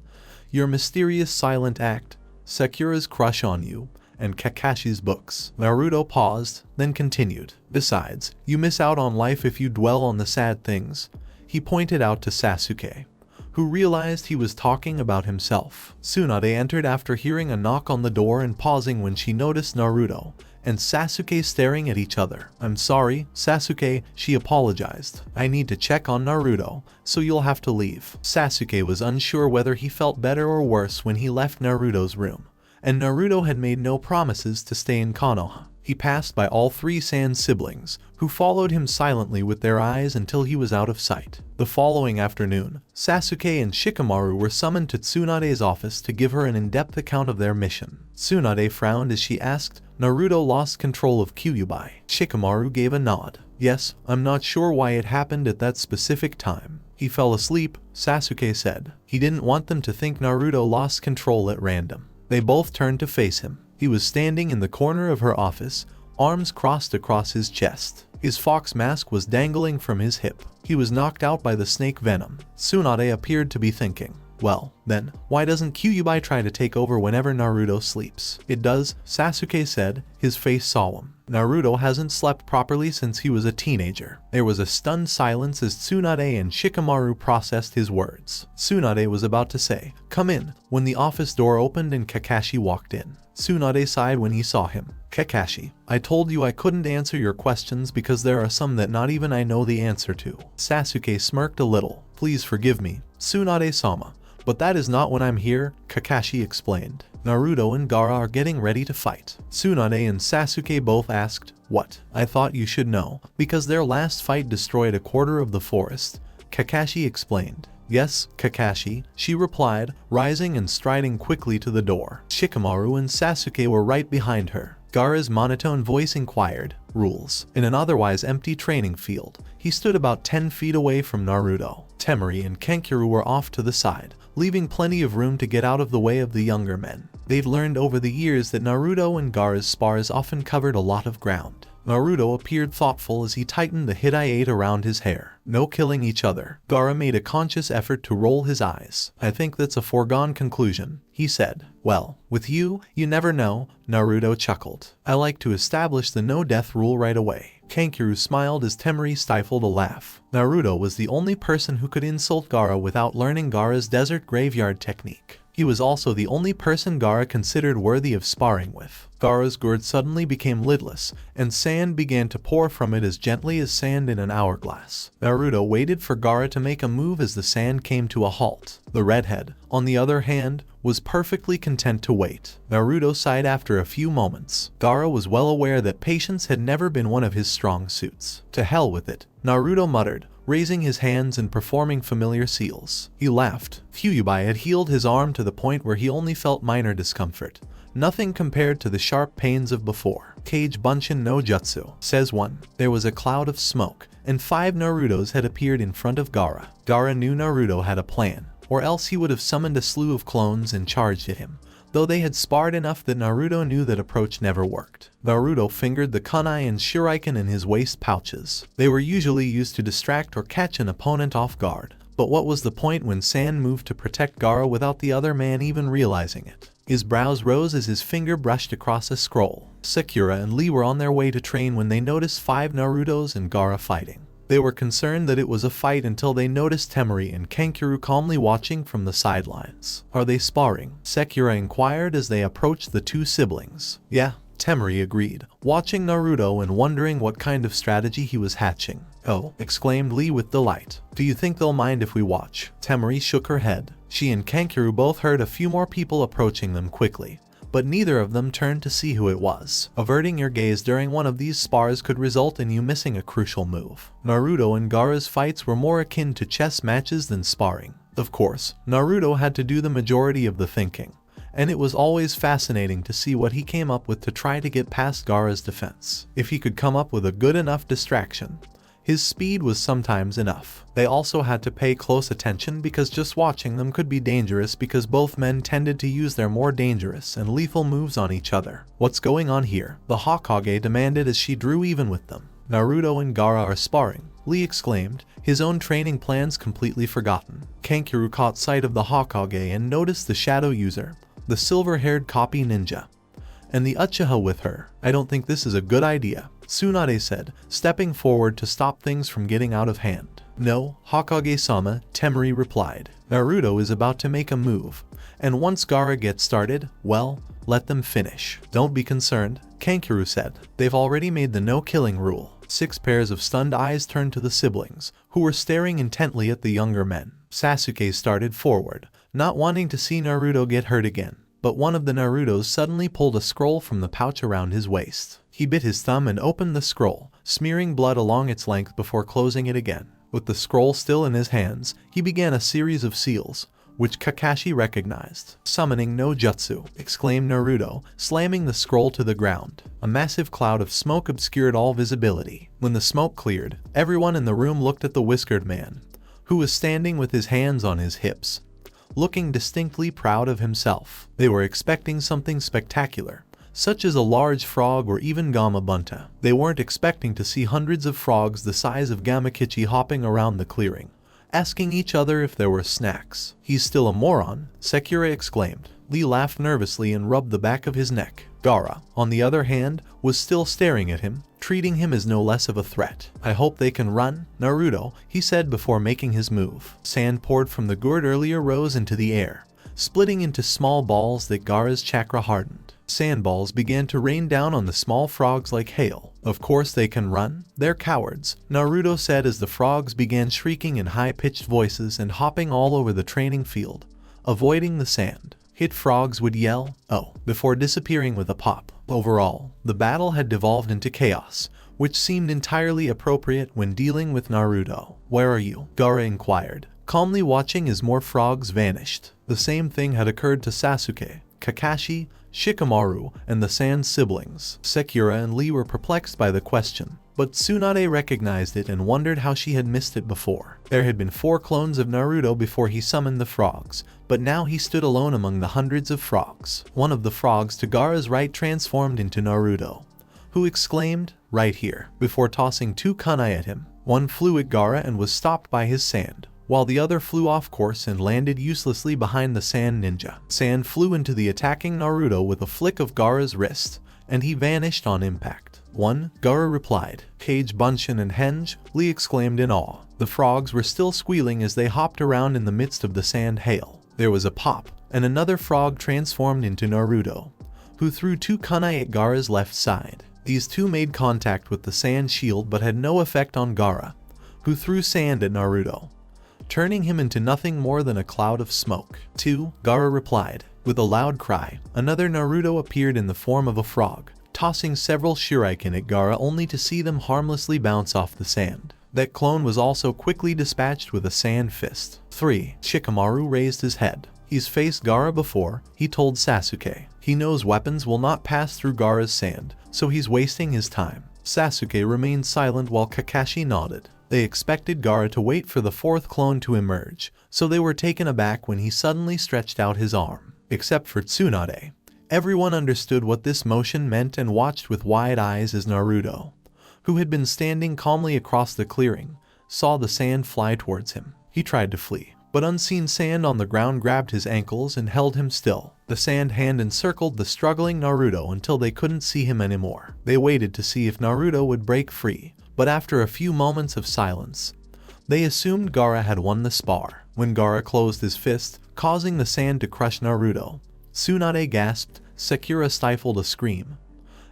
your mysterious silent act, Sakura's crush on you, and Kakashi's books. Naruto paused, then continued. Besides, you miss out on life if you dwell on the sad things. He pointed out to Sasuke, who realized he was talking about himself. Tsunade entered after hearing a knock on the door and pausing when she noticed Naruto and Sasuke staring at each other. I'm sorry, Sasuke, she apologized. I need to check on Naruto, so you'll have to leave. Sasuke was unsure whether he felt better or worse when he left Naruto's room, and Naruto had made no promises to stay in Konoha. He passed by all three Sand siblings, who followed him silently with their eyes until he was out of sight. The following afternoon, Sasuke and Shikamaru were summoned to Tsunade's office to give her an in-depth account of their mission. Tsunade frowned as she asked, Naruto lost control of Kyuubi. Shikamaru gave a nod. Yes, I'm not sure why it happened at that specific time. He fell asleep, Sasuke said. He didn't want them to think Naruto lost control at random. They both turned to face him. He was standing in the corner of her office, arms crossed across his chest. His fox mask was dangling from his hip. He was knocked out by the snake venom. Tsunade appeared to be thinking, well, then, why doesn't Kyuubi try to take over whenever Naruto sleeps? It does, Sasuke said, his face solemn. Naruto hasn't slept properly since he was a teenager. There was a stunned silence as Tsunade and Shikamaru processed his words. Tsunade was about to say, come in, when the office door opened and Kakashi walked in. Tsunade sighed when he saw him. Kakashi, I told you I couldn't answer your questions because there are some that not even I know the answer to. Sasuke smirked a little. Please forgive me, Tsunade-sama, but that is not when I'm here, Kakashi explained. Naruto and Gaara are getting ready to fight. Tsunade and Sasuke both asked, what? I thought you should know, because their last fight destroyed a quarter of the forest, Kakashi explained. Yes, Kakashi, she replied, rising and striding quickly to the door. Shikamaru and Sasuke were right behind her. Gaara's monotone voice inquired, rules. In an otherwise empty training field, he stood about 10 feet away from Naruto. Temari and Kankuro were off to the side, leaving plenty of room to get out of the way of the younger men. They'd learned over the years that Naruto and Gaara's spars often covered a lot of ground. Naruto appeared thoughtful as he tightened the hitai around his hair. No killing each other. Gaara made a conscious effort to roll his eyes. I think that's a foregone conclusion, he said. Well, with you, you never know, Naruto chuckled. I like to establish the no-death rule right away. Kankuro smiled as Temari stifled a laugh. Naruto was the only person who could insult Gaara without learning Gaara's desert graveyard technique. He was also the only person Gaara considered worthy of sparring with. Gaara's gourd suddenly became lidless, and sand began to pour from it as gently as sand in an hourglass. Naruto waited for Gaara to make a move as the sand came to a halt. The redhead, on the other hand, was perfectly content to wait. Naruto sighed after a few moments. Gaara was well aware that patience had never been one of his strong suits. To hell with it, Naruto muttered, raising his hands and performing familiar seals. He laughed. Kyuubi had healed his arm to the point where he only felt minor discomfort. Nothing compared to the sharp pains of before. Kage Bunshin no Jutsu, says one. There was a cloud of smoke, and 5 Narutos had appeared in front of Gaara. Gaara knew Naruto had a plan, or else he would have summoned a slew of clones and charged at him, though they had sparred enough that Naruto knew that approach never worked. Naruto fingered the kunai and shuriken in his waist pouches. They were usually used to distract or catch an opponent off guard, but what was the point when Sand moved to protect Gaara without the other man even realizing it? His brows rose as his finger brushed across a scroll. Sakura and Lee were on their way to train when they noticed 5 Narutos and Gaara fighting. They were concerned that it was a fight until they noticed Temari and Kankuro calmly watching from the sidelines. Are they sparring? Sakura inquired as they approached the 2 siblings. Yeah, Temari agreed, watching Naruto and wondering what kind of strategy he was hatching. Oh, exclaimed Lee with delight. Do you think they'll mind if we watch? Temari shook her head. She and Kankuro both heard a few more people approaching them quickly, but neither of them turned to see who it was. Averting your gaze during one of these spars could result in you missing a crucial move. Naruto and Gaara's fights were more akin to chess matches than sparring. Of course, Naruto had to do the majority of the thinking, and it was always fascinating to see what he came up with to try to get past Gaara's defense. If he could come up with a good enough distraction, his speed was sometimes enough. They also had to pay close attention because just watching them could be dangerous because both men tended to use their more dangerous and lethal moves on each other. What's going on here? The Hokage demanded as she drew even with them. Naruto and Gaara are sparring, Lee exclaimed, his own training plans completely forgotten. Kankuro caught sight of the Hokage and noticed the shadow user, the silver-haired copy ninja, and the Uchiha with her. I don't think this is a good idea, Tsunade said, stepping forward to stop things from getting out of hand. No, Hokage-sama, Temari replied. Naruto is about to make a move, and once Gaara gets started, well, let them finish. Don't be concerned, Kankuro said. They've already made the no-killing rule. 6 pairs of stunned eyes turned to the siblings, who were staring intently at the younger men. Sasuke started forward, not wanting to see Naruto get hurt again, but one of the Narutos suddenly pulled a scroll from the pouch around his waist. He bit his thumb and opened the scroll, smearing blood along its length before closing it again. With the scroll still in his hands, he began a series of seals, which Kakashi recognized. Summoning no jutsu, exclaimed Naruto, slamming the scroll to the ground. A massive cloud of smoke obscured all visibility. When the smoke cleared, everyone in the room looked at the whiskered man, who was standing with his hands on his hips, looking distinctly proud of himself. They were expecting something spectacular, such as a large frog or even Gamabunta. They weren't expecting to see hundreds of frogs the size of Gamakichi hopping around the clearing, asking each other if there were snacks. He's still a moron, Sakura exclaimed. Lee laughed nervously and rubbed the back of his neck. Gaara, on the other hand, was still staring at him, treating him as no less of a threat. I hope they can run, Naruto, he said before making his move. Sand poured from the gourd earlier rose into the air, splitting into small balls that Gaara's chakra hardened. Sandballs began to rain down on the small frogs like hail. Of course they can run, they're cowards, Naruto said as the frogs began shrieking in high-pitched voices and hopping all over the training field, avoiding the sand. Hit frogs would yell, "Oh," before disappearing with a pop. Overall, the battle had devolved into chaos, which seemed entirely appropriate when dealing with Naruto. Where are you? Gaara inquired, calmly watching as more frogs vanished. The same thing had occurred to Sasuke, Kakashi, Shikamaru, and the Sand siblings. Sakura and Lee were perplexed by the question, but Tsunade recognized it and wondered how she had missed it before. There had been 4 clones of Naruto before he summoned the frogs, but now he stood alone among the hundreds of frogs. One of the frogs to Gaara's right transformed into Naruto, who exclaimed, "Right here," before tossing 2 kunai at him. One flew at Gaara and was stopped by his sand, while the other flew off course and landed uselessly behind the Sand ninja. Sand flew into the attacking Naruto with a flick of Gaara's wrist, and he vanished on impact. "One," Gaara replied. "Kage Bunshin and Henge," Lee exclaimed in awe. The frogs were still squealing as they hopped around in the midst of the sand hail. There was a pop, and another frog transformed into Naruto, who threw 2 kunai at Gaara's left side. These 2 made contact with the sand shield but had no effect on Gaara, who threw sand at Naruto, turning him into nothing more than a cloud of smoke. "2," Gaara replied. With a loud cry, another Naruto appeared in the form of a frog, tossing several shuriken at Gaara only to see them harmlessly bounce off the sand. That clone was also quickly dispatched with a sand fist. 3. Shikamaru raised his head. He's faced Gaara before, he told Sasuke. He knows weapons will not pass through Gaara's sand, so he's wasting his time. Sasuke remained silent while Kakashi nodded. They expected Gaara to wait for the 4th clone to emerge, so they were taken aback when he suddenly stretched out his arm. Except for Tsunade, everyone understood what this motion meant and watched with wide eyes as Naruto, who had been standing calmly across the clearing, saw the sand fly towards him. He tried to flee, but unseen sand on the ground grabbed his ankles and held him still. The sand hand encircled the struggling Naruto until they couldn't see him anymore. They waited to see if Naruto would break free, but after a few moments of silence, they assumed Gaara had won the spar. When Gaara closed his fist, causing the sand to crush Naruto, Tsunade gasped, Sakura stifled a scream,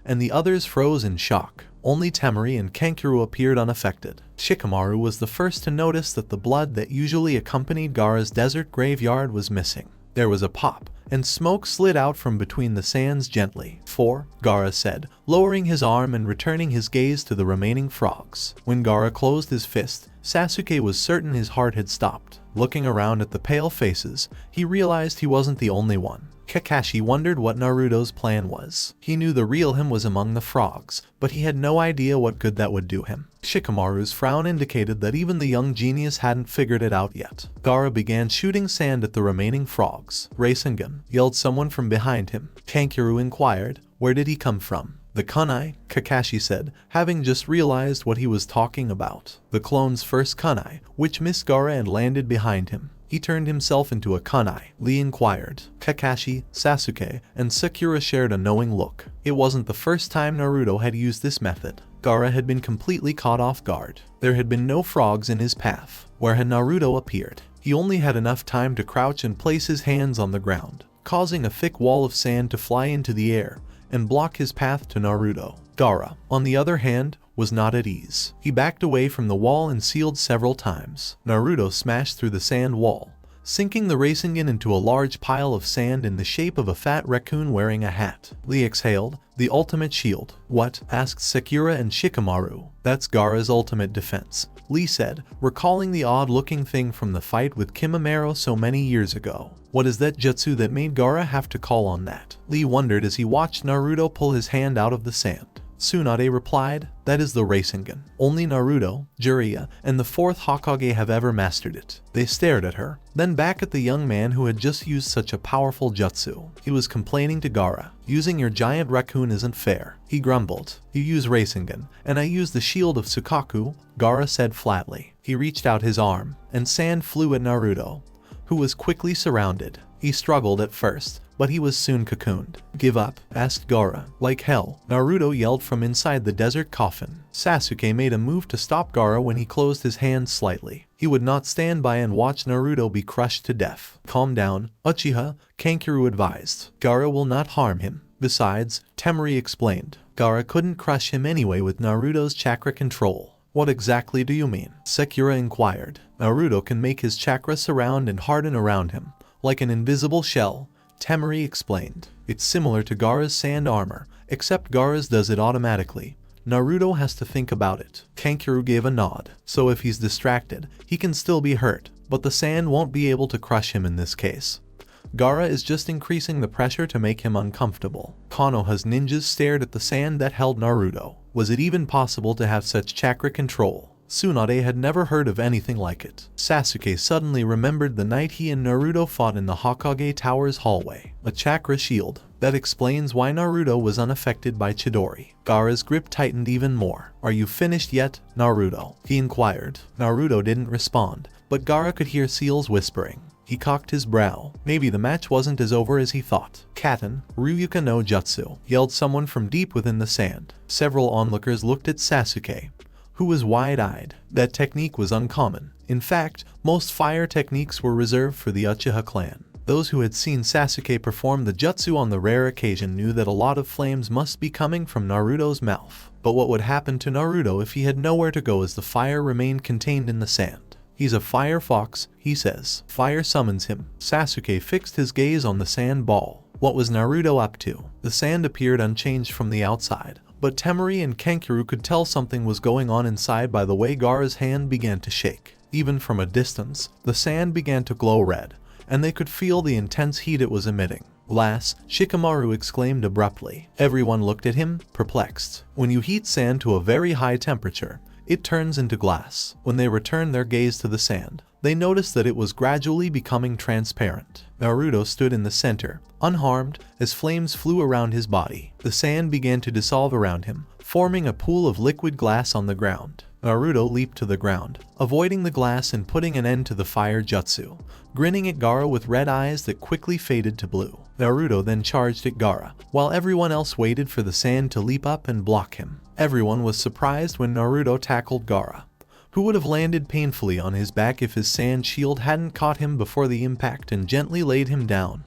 and the others froze in shock. Only Temari and Kankuro appeared unaffected. Shikamaru was the first to notice that the blood that usually accompanied Gaara's desert graveyard was missing. There was a pop, and smoke slid out from between the sands gently. 4, Gaara said, lowering his arm and returning his gaze to the remaining frogs. When Gaara closed his fist, Sasuke was certain his heart had stopped. Looking around at the pale faces, he realized he wasn't the only one. Kakashi wondered what Naruto's plan was. He knew the real him was among the frogs, but he had no idea what good that would do him. Shikamaru's frown indicated that even the young genius hadn't figured it out yet. Gaara began shooting sand at the remaining frogs. Rasengan, yelled someone from behind him. Kankuro inquired, where did he come from? The kunai, Kakashi said, having just realized what he was talking about. The clone's first kunai, which missed Gaara and landed behind him. He turned himself into a kunai, Lee inquired. Kakashi, Sasuke, and Sakura shared a knowing look. It wasn't the first time Naruto had used this method. Gaara had been completely caught off guard. There had been no frogs in his path. Where had Naruto appeared? He only had enough time to crouch and place his hands on the ground, causing a thick wall of sand to fly into the air and block his path to Naruto. Gaara, on the other hand, was not at ease. He backed away from the wall and sealed several times. Naruto smashed through the sand wall, sinking the Rasengan into a large pile of sand in the shape of a fat raccoon wearing a hat. Lee exhaled, the ultimate shield. What? Asked Sakura and Shikamaru. That's Gaara's ultimate defense, Lee said, recalling the odd-looking thing from the fight with Kimimaro so many years ago. What is that jutsu that made Gaara have to call on that? Lee wondered as he watched Naruto pull his hand out of the sand. Tsunade replied, that is the Rasengan. Only Naruto, Jiraiya, and the 4th Hokage have ever mastered it. They stared at her, then back at the young man who had just used such a powerful jutsu. He was complaining to Gaara, using your giant raccoon isn't fair. He grumbled, you use Rasengan, and I use the shield of Sukaku, Gaara said flatly. He reached out his arm, and sand flew at Naruto, who was quickly surrounded. He struggled at first, but he was soon cocooned. Give up? Asked Gaara. Like hell, Naruto yelled from inside the desert coffin. Sasuke made a move to stop Gaara when he closed his hands slightly. He would not stand by and watch Naruto be crushed to death. Calm down, Uchiha, Kankuro advised. Gaara will not harm him. Besides, Temari explained, Gaara couldn't crush him anyway with Naruto's chakra control. What exactly do you mean? Sakura inquired. Naruto can make his chakra surround and harden around him, like an invisible shell, Temari explained. It's similar to Gaara's sand armor, except Gaara's does it automatically. Naruto has to think about it. Kankuro gave a nod. So if he's distracted, he can still be hurt, but the sand won't be able to crush him in this case. Gaara is just increasing the pressure to make him uncomfortable. Konoha's ninjas stared at the sand that held Naruto. Was it even possible to have such chakra control? Tsunade had never heard of anything like it. Sasuke suddenly remembered the night he and Naruto fought in the Hokage Tower's hallway. A chakra shield. That explains why Naruto was unaffected by Chidori. Gaara's grip tightened even more. Are you finished yet, Naruto? He inquired. Naruto didn't respond, but Gaara could hear seals whispering. He cocked his brow. Maybe the match wasn't as over as he thought. Katen, Ryuka no Jutsu, yelled someone from deep within the sand. Several onlookers looked at Sasuke, who was wide-eyed. That technique was uncommon. In fact, most fire techniques were reserved for the Uchiha clan. Those who had seen Sasuke perform the jutsu on the rare occasion knew that a lot of flames must be coming from Naruto's mouth. But what would happen to Naruto if he had nowhere to go as the fire remained contained in the sand? He's a fire fox, he says. Fire summons him. Sasuke fixed his gaze on the sand ball. What was Naruto up to? The sand appeared unchanged from the outside, but Temari and Kankuro could tell something was going on inside by the way Gaara's hand began to shake. Even from a distance, the sand began to glow red, and they could feel the intense heat it was emitting. Lass, Shikamaru exclaimed abruptly. Everyone looked at him, perplexed. When you heat sand to a very high temperature, it turns into glass. When they returned their gaze to the sand, they noticed that it was gradually becoming transparent. Naruto stood in the center, unharmed, as flames flew around his body. The sand began to dissolve around him, forming a pool of liquid glass on the ground. Naruto leaped to the ground, avoiding the glass and putting an end to the fire jutsu, grinning at Gaara with red eyes that quickly faded to blue. Naruto then charged at Gaara, while everyone else waited for the sand to leap up and block him. Everyone was surprised when Naruto tackled Gaara, who would have landed painfully on his back if his sand shield hadn't caught him before the impact and gently laid him down.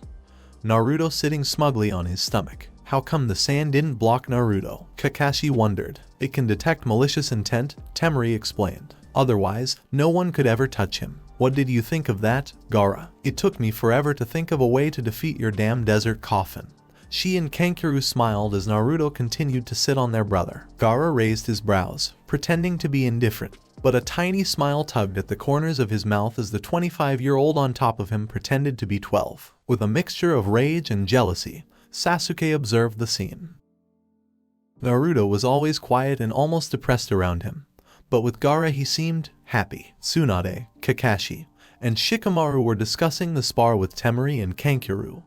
Naruto sitting smugly on his stomach. How come the sand didn't block Naruto? Kakashi wondered. It can detect malicious intent, Temari explained. Otherwise, no one could ever touch him. What did you think of that, Gaara? It took me forever to think of a way to defeat your damn desert coffin. She and Kankuro smiled as Naruto continued to sit on their brother. Gaara raised his brows, pretending to be indifferent, but a tiny smile tugged at the corners of his mouth as the 25-year-old on top of him pretended to be 12. With a mixture of rage and jealousy, Sasuke observed the scene. Naruto was always quiet and almost depressed around him, but with Gaara he seemed happy. Tsunade, Kakashi, and Shikamaru were discussing the spar with Temari and Kankuro,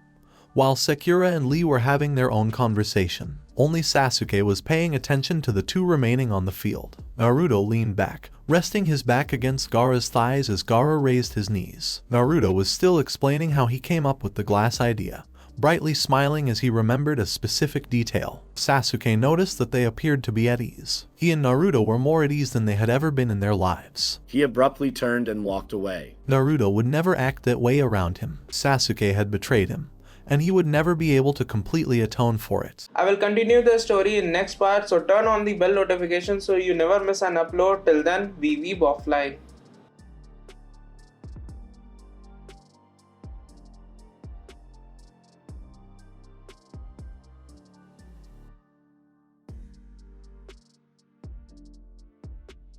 while Sakura and Lee were having their own conversation. Only Sasuke was paying attention to the two remaining on the field. Naruto leaned back, resting his back against Gaara's thighs as Gaara raised his knees. Naruto was still explaining how he came up with the glass idea, brightly smiling as he remembered a specific detail. Sasuke noticed that they appeared to be at ease. He and Naruto were more at ease than they had ever been in their lives. He abruptly turned and walked away. Naruto would never act that way around him. Sasuke had betrayed him, and he would never be able to completely atone for it. I will continue the story in next part, so turn on the bell notification so you never miss an upload. Till then, we weeb offline.